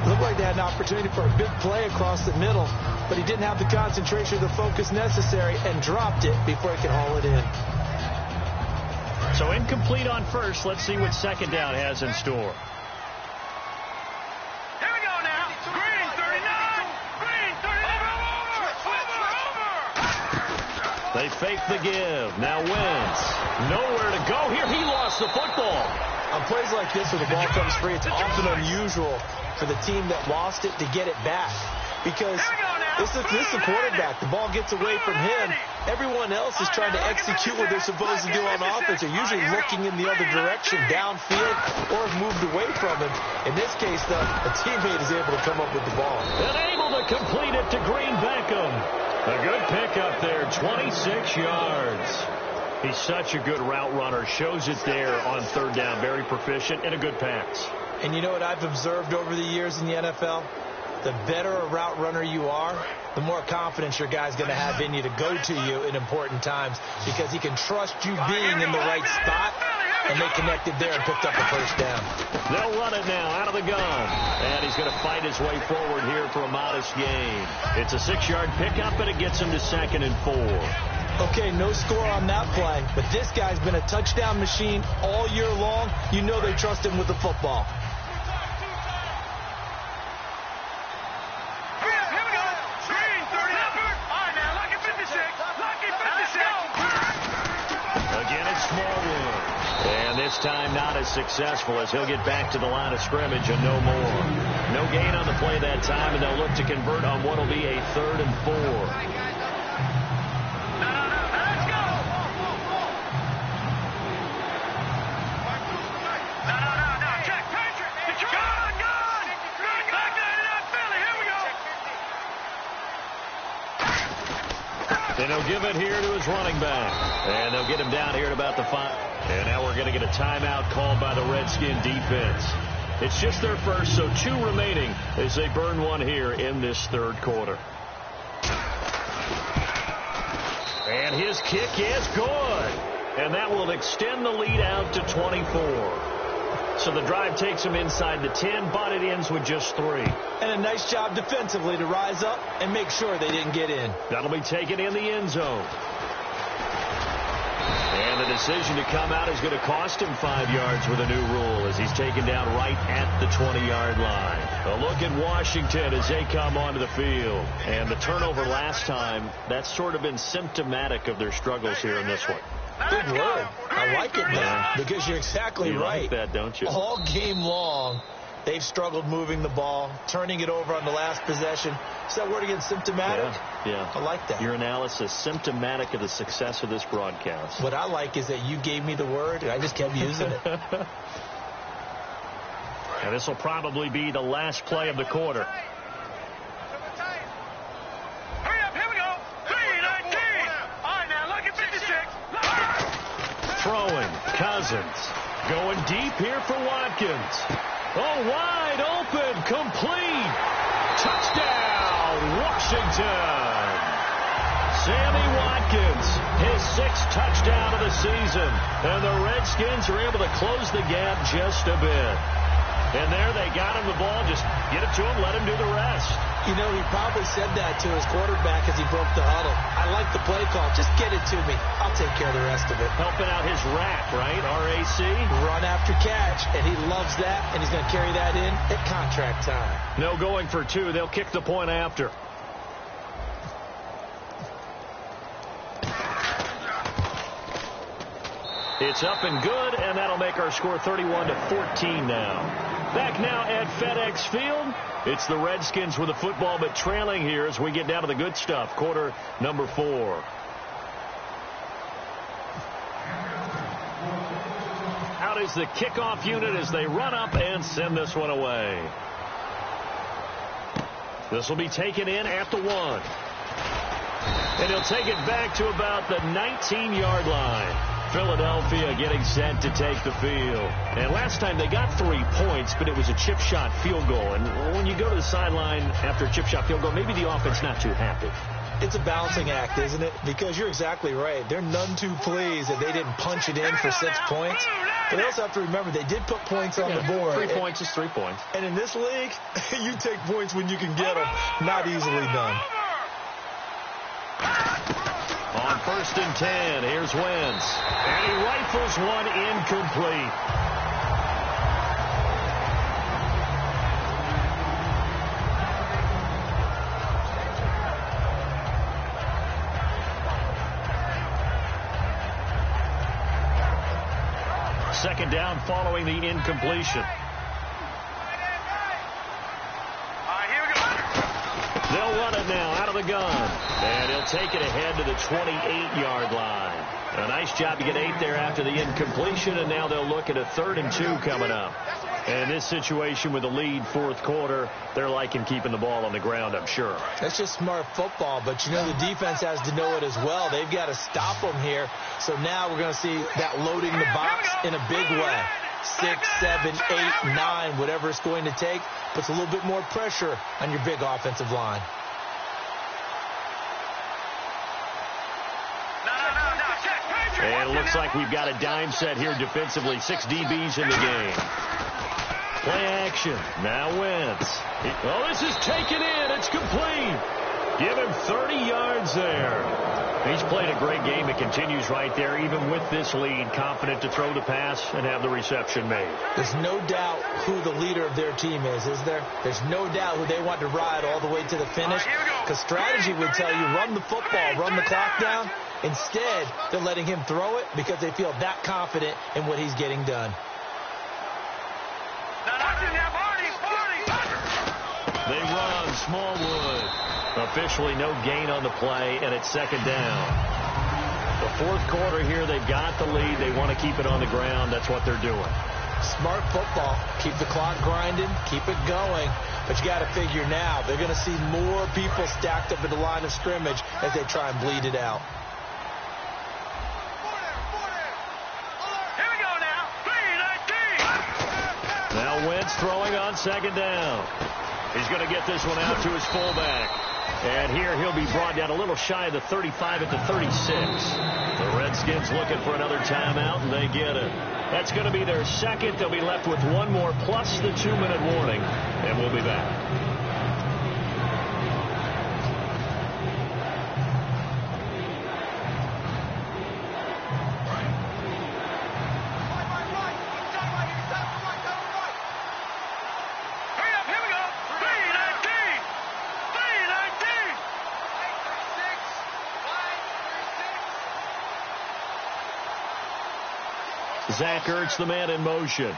Looked like they had an opportunity for a big play across the middle, but he didn't have the concentration or the focus necessary and dropped it before he could haul it in. So incomplete on first. Let's see what 2nd down has in store. Here we go now. Green 39. Green 39. Over. They fake the give. Now Wentz. Nowhere to go here. He lost the football. On plays like this where the ball comes free, it's often unusual for the team that lost it to get it back. Because this is the quarterback. The ball gets away from him. Everyone else is trying to execute what they're supposed to do on offense. They're usually looking in the other direction, downfield, or have moved away from him. In this case, though, a teammate is able to come up with the ball. And able to complete it to Green Beckham. A good pickup there, 26 yards. He's such a good route runner. Shows it there on 3rd down. Very proficient and a good pass. And you know what I've observed over the years in the NFL? The better a route runner you are, the more confidence your guy's going to have in you to go to you in important times, because he can trust you being in the right spot, and they connected there and picked up a 1st down. They'll run it now out of the gun, and he's going to fight his way forward here for a modest gain. It's a 6-yard pickup, and it gets him to 2nd and 4. Okay, no score on that play, but this guy's been a touchdown machine all year long. You know they trust him with the football. This time not as successful as he'll get back to the line of scrimmage and no more. No gain on the play that time, and they'll look to convert on what will be a 3rd and 4. Let's go. No. Check. Gone. Back there in Philly. Here we go. Then he'll give it here to his running back. And they'll get him down here at about the 5. And now we're going to get a timeout called by the Redskin defense. It's just their first, so 2 remaining as they burn one here in this 3rd quarter. And his kick is good. And that will extend the lead out to 24. So the drive takes him inside the 10, but it ends with just 3. And a nice job defensively to rise up and make sure they didn't get in. That'll be taken in the end zone. And the decision to come out is going to cost him 5 yards with a new rule as he's taken down right at the 20-yard line. A look at Washington as they come onto the field. And the turnover last time, that's sort of been symptomatic of their struggles here in this one. Good word. I like it, man, because you're exactly right. You like that, don't you? All game long, they've struggled moving the ball, turning it over on the last possession. Is that word again, symptomatic? Yeah. I like that. Your analysis, symptomatic of the success of this broadcast. What I like is that you gave me the word, and I just kept using it. And this will probably be the last play of the quarter. Hurry up, here we go. 3:19. All right, now look at 56. Throwing, Cousins. Going deep here for Watkins. Oh, wide open, complete. Touchdown, Washington. Sammy Watkins, his 6th touchdown of the season. And the Redskins are able to close the gap just a bit. And there they got him the ball. Just get it to him, let him do the rest. You know, he probably said that to his quarterback as he broke the huddle. I like the play call. Just get it to me. I'll take care of the rest of it. Helping out his RAC, right? R-A-C? Run after catch, and he loves that, and he's going to carry that in at contract time. No going for 2. They'll kick the point after. It's up and good, and that'll make our score 31-14 now. Back now at FedEx Field. It's the Redskins with the football, but trailing here as we get down to the good stuff. Quarter number 4. Out is the kickoff unit as they run up and send this one away. This will be taken in at the 1. And he'll take it back to about the 19-yard line. Philadelphia getting set to take the field. And last time they got 3 points, but it was a chip shot field goal. And when you go to the sideline after a chip shot field goal, maybe the offense not too happy. It's a balancing act, isn't it? Because you're exactly right. They're none too pleased that they didn't punch it in for 6 points. But they also have to remember they did put points on the board. 3 points is 3 points. And in this league, you take points when you can get them. Not easily done. On 1st and 10, here's Wentz. And he rifles one incomplete. Second down following the incompletion. They'll run it now out of the gun. And he'll take it ahead to the 28-yard line. A nice job to get 8 there after the incompletion, and now they'll look at a 3rd and 2 coming up. And in this situation with the lead 4th quarter, they're liking keeping the ball on the ground, I'm sure. That's just smart football, but you know the defense has to know it as well. They've got to stop them here. So now we're going to see that loading the box in a big way. 6, 7, 8, 9, whatever it's going to take, puts a little bit more pressure on your big offensive line. And it looks like we've got a dime set here defensively. 6 DBs in the game. Play action. Now Wentz. Oh, this is taken in. It's complete. Give him 30 yards there. He's played a great game. It continues right there, even with this lead. Confident to throw the pass and have the reception made. There's no doubt who the leader of their team is there? There's no doubt who they want to ride all the way to the finish. Because strategy would tell you, run the football, run the clock down. Instead, they're letting him throw it because they feel that confident in what he's getting done. They run Smallwood. Officially no gain on the play, and it's 2nd down. The 4th quarter here, they've got the lead. They want to keep it on the ground. That's what they're doing. Smart football. Keep the clock grinding. Keep it going. But you got to figure now, they're going to see more people stacked up at the line of scrimmage as they try and bleed it out. Now Wentz throwing on 2nd down. He's going to get this one out to his fullback. And here he'll be brought down a little shy of the 35 at the 36. The Redskins looking for another timeout, and they get it. That's going to be their 2nd. They'll be left with 1 more plus the 2-minute warning, and we'll be back. Zach Ertz, the man in motion.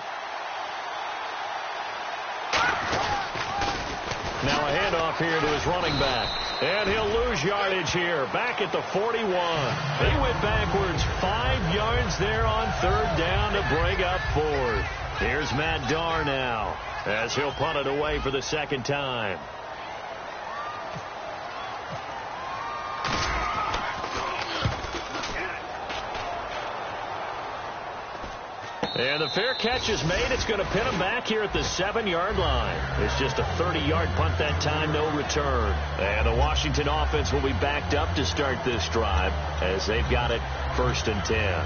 Now a handoff here to his running back. And he'll lose yardage here. Back at the 41. They went backwards 5 yards there on 3rd down to bring up 4th. Here's Matt Darr now as he'll punt it away for the 2nd time. And the fair catch is made. It's going to pin him back here at the 7-yard line. It's just a 30-yard punt that time, no return. And the Washington offense will be backed up to start this drive as they've got it 1st and 10.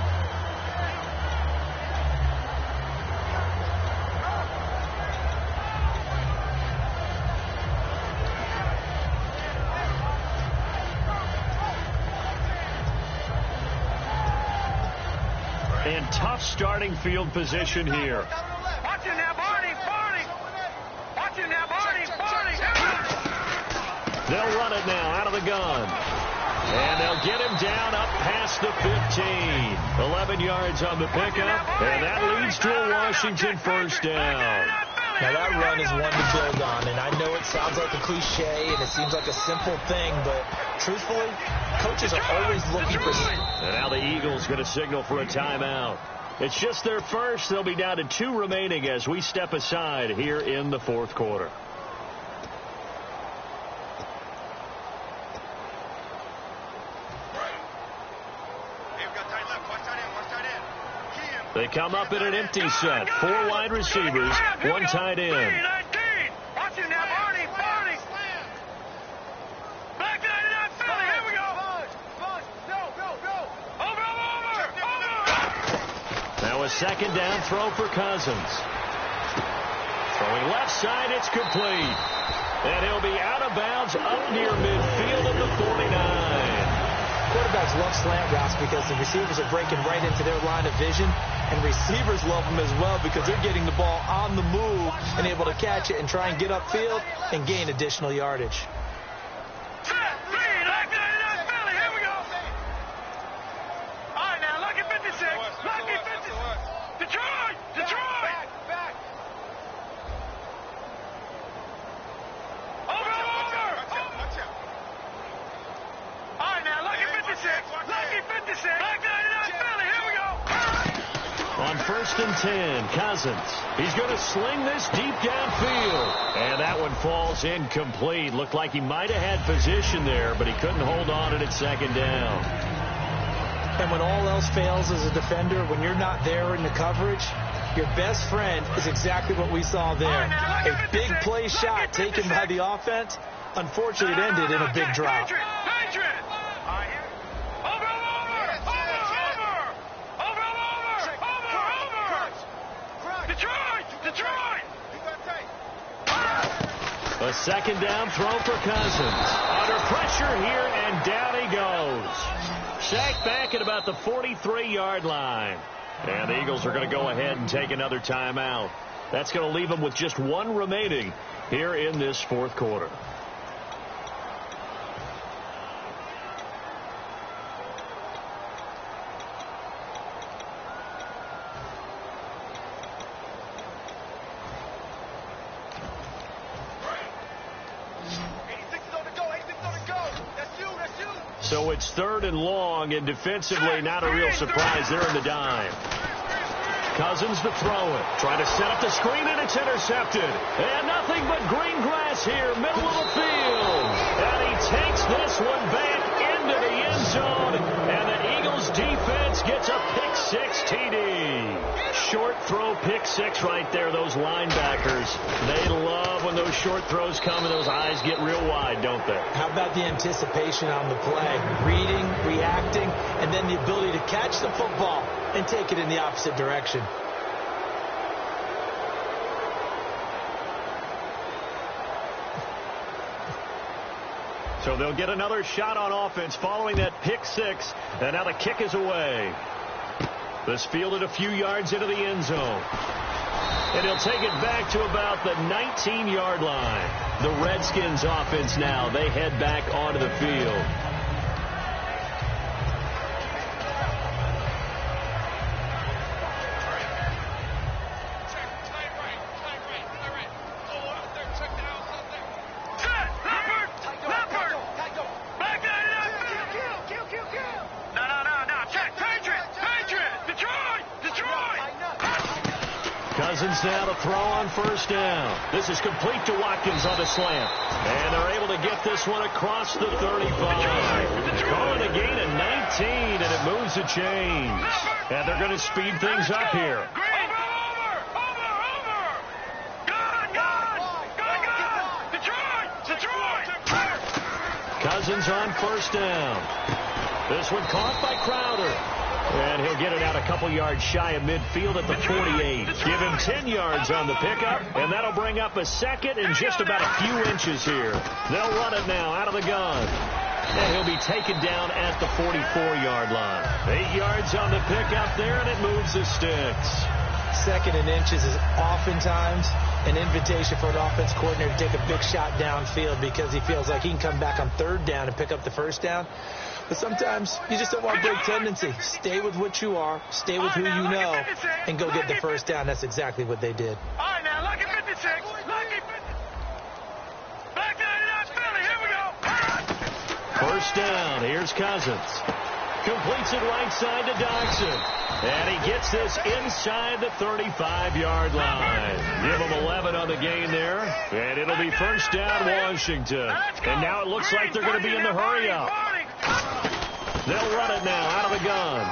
And tough starting field position here. Watch him now, Barney. Watch him now, Barney. They'll run it now out of the gun. And they'll get him down up past the 15. 11 yards on the pickup. And that leads to a Washington 1st down. Now, that run is one to build on, and I know it sounds like a cliche, and it seems like a simple thing, but truthfully, coaches are always looking for... And now the Eagles going to signal for a timeout. It's just their first. They'll be down to 2 remaining as we step aside here in the 4th quarter. They come up in an empty set. 4 wide receivers, 1 tight end. Watch him now, Barney. Back 99, Philly. Here we go. Over. Now a 2nd down throw for Cousins. Throwing left side, it's complete. And he'll be out of bounds up near midfield at the 49. Quarterbacks love slant routes because the receivers are breaking right into their line of vision, and receivers love them as well because they're getting the ball on the move and able to catch it and try and get upfield and gain additional yardage. Here we go. All right, now, lucky 56. Lucky 56. Detroit. Back. Over. All right, now, lucky 56. Back 99, Philly. Here we go. On 1st and 10, Cousins. He's going to sling this deep downfield. And that one falls incomplete. Looked like he might have had position there, but he couldn't hold on it at 2nd down. And when all else fails as a defender, when you're not there in the coverage, your best friend is exactly what we saw there. A big play shot taken by the offense. Unfortunately, it ended in a big drop. Detroit! A 2nd down throw for Cousins. Under pressure here, and down he goes. Sacked back at about the 43-yard line. And the Eagles are going to go ahead and take another timeout. That's going to leave them with just 1 remaining here in this 4th quarter. So it's 3rd and long, and defensively not a real surprise there in the dime. Cousins to throw it. Trying to set up the screen, and it's intercepted. And nothing but green grass here, middle of the field. And he takes this one back into the end zone. And the Eagles defense gets a pick-6 TD. Short throw, pick-6 right there, those linebackers. They love when those short throws come and those eyes get real wide, don't they? How about the anticipation on the play? Reading, reacting, and then the ability to catch the football and take it in the opposite direction. So they'll get another shot on offense following that pick-6, and now the kick is away. This fielded a few yards into the end zone. And he'll take it back to about the 19-yard line. The Redskins offense now, they head back onto the field. Cousins now to throw on 1st down. This is complete to Watkins on the slant. And they're able to get this one across the 35. Calling a gain of 19, and it moves the chains. And they're going to speed things up here. Cousins on first down. This one caught by Crowder. And he'll get it out a couple yards shy of midfield at the 48. Give him 10 yards on the pickup, and that'll bring up a second and just about a few inches here. They'll run it now out of the gun. And he'll be taken down at the 44-yard line. 8 yards on the pickup there, and it moves the sticks. Second and inches is oftentimes an invitation for an offense coordinator to take a big shot downfield because he feels like he can come back on third down and pick up the first down. But sometimes you just don't want to break tendency. Stay with what you are, stay with who you know, and go get the first down. That's exactly what they did. All right, now, lucky 56. Lucky 50. Back 99 Philly. Here we go. First down. Here's Cousins. Completes it right side to Dodson. And he gets this inside the 35-yard line. Give him 11 on the gain there. And it'll be first down, Washington. And now it looks like they're going to be in the hurry-up. They'll run it now out of the gun.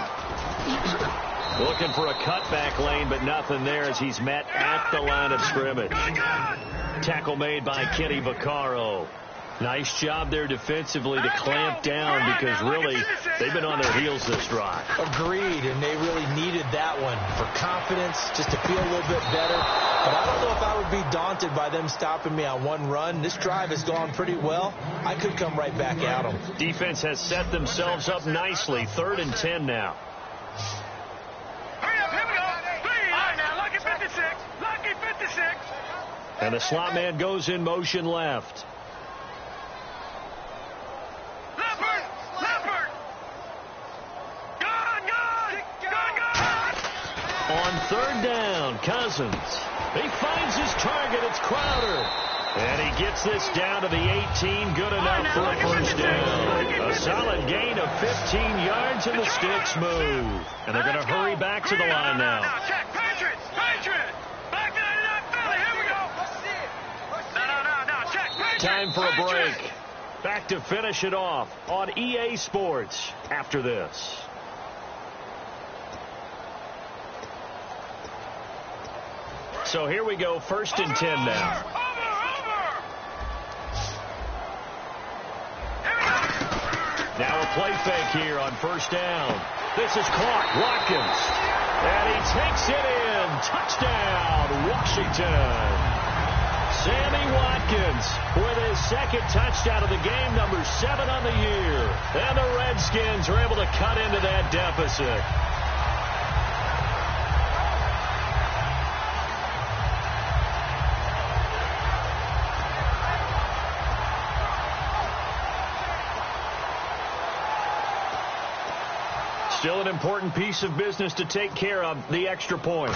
Looking for a cutback lane, but nothing there as he's met at the line of scrimmage. Tackle made by Kenny Vaccaro. Nice job there defensively to clamp down because really they've been on their heels this drive. Agreed, and they really needed that one for confidence, just to feel a little bit better. But I don't know if I would be daunted by them stopping me on one run. This drive has gone pretty well. I could come right back at them. Defense has set themselves up nicely. 3rd and 10 now. Hurry up, here we go. All right, now, lucky 56. Lucky 56. And the slot man goes in motion left. On 3rd down, Cousins. He finds his target. It's Crowder. And he gets this down to the 18. Good enough for a first down. A solid gain of 15 yards, and the sticks move. And they're going to hurry back to the line now. Check, Patriots. Back to 99 Philly. Here we go. No, check, Patriots. Time for a break. Back to finish it off on EA Sports after this. So here we go, 1st and 10 now. Now a play fake here on first down. This is caught. Watkins. And he takes it in. Touchdown, Washington. Sammy Watkins with his 2nd touchdown of the game, number 7 on the year. And the Redskins are able to cut into that deficit. Still an important piece of business to take care of, the extra point.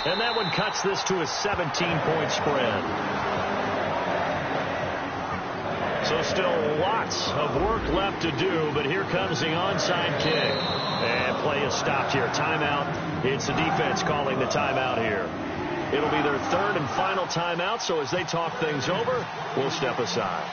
And that one cuts this to a 17-point spread. So still lots of work left to do, but here comes the onside kick. And play is stopped here. Timeout. It's the defense calling the timeout here. It'll be their 3rd and final timeout, so as they talk things over, we'll step aside.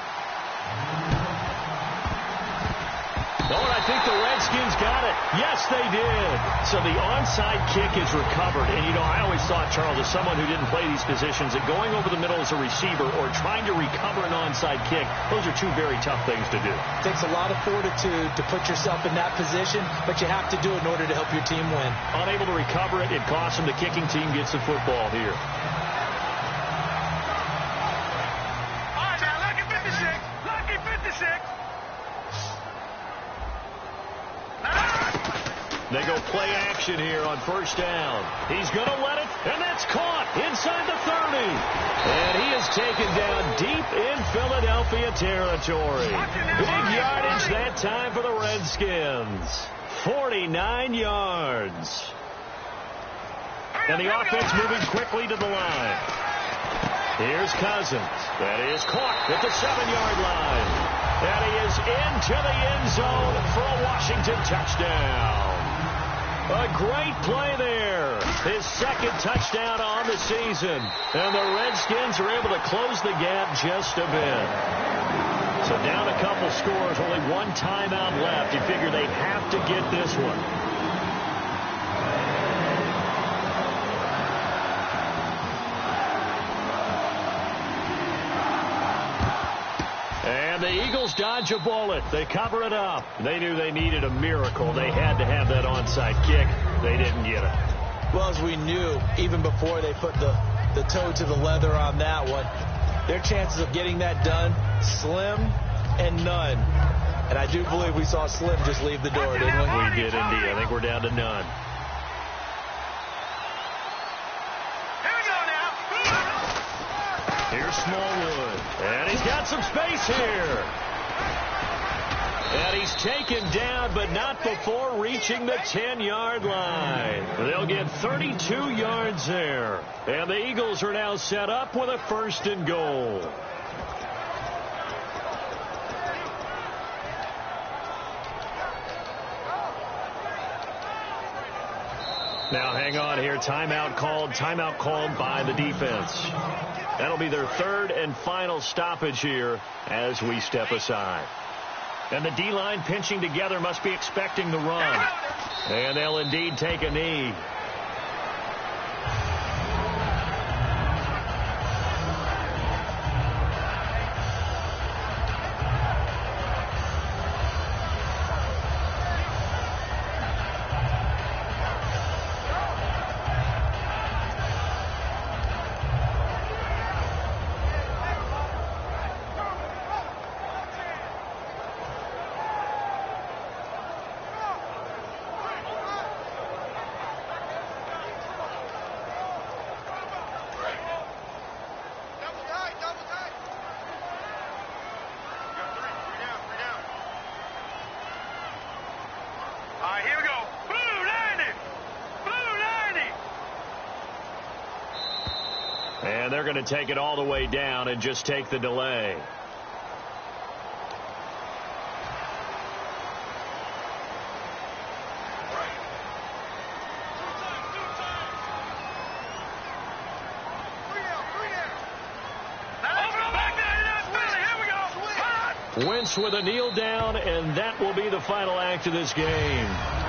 Oh, and I think the Redskins got it. Yes, they did. So the onside kick is recovered. And, you know, I always thought, Charles, as someone who didn't play these positions, that going over the middle as a receiver or trying to recover an onside kick, those are 2 very tough things to do. It takes a lot of fortitude to put yourself in that position, but you have to do it in order to help your team win. Unable to recover it, it costs them. The kicking team gets the football here. All right, now, lucky 56. Lucky 56. They go play action here on first down. He's going to let it, and that's caught inside the 30. And he is taken down deep in Philadelphia territory. Big yardage that time for the Redskins. 49 yards. And the offense moving quickly to the line. Here's Cousins. That is caught at the 7-yard line. And he is into the end zone for a Washington touchdown. A great play there. His 2nd touchdown on the season. And the Redskins are able to close the gap just a bit. So down a couple scores, only 1 timeout left. You figure they have to get this one. And the Eagles dodge a bullet. They cover it up. They knew they needed a miracle. They had to have that onside kick. They didn't get it. Well, as we knew, even before they put the toe to the leather on that one, their chances of getting that done, slim and none. And I do believe we saw Slim just leave the door, didn't we? We did indeed. I think we're down to none. Here's Smallwood. And he's got some space here. And he's taken down, but not before reaching the 10-yard line. They'll get 32 yards there. And the Eagles are now set up with a 1st and goal. Now hang on here. Timeout called by the defense. That'll be their 3rd and final stoppage here as we step aside. And the D-line pinching together must be expecting the run. And they'll indeed take a knee. And they're going to take it all the way down and just take the delay. Wentz with a kneel down, and that will be the final act of this game.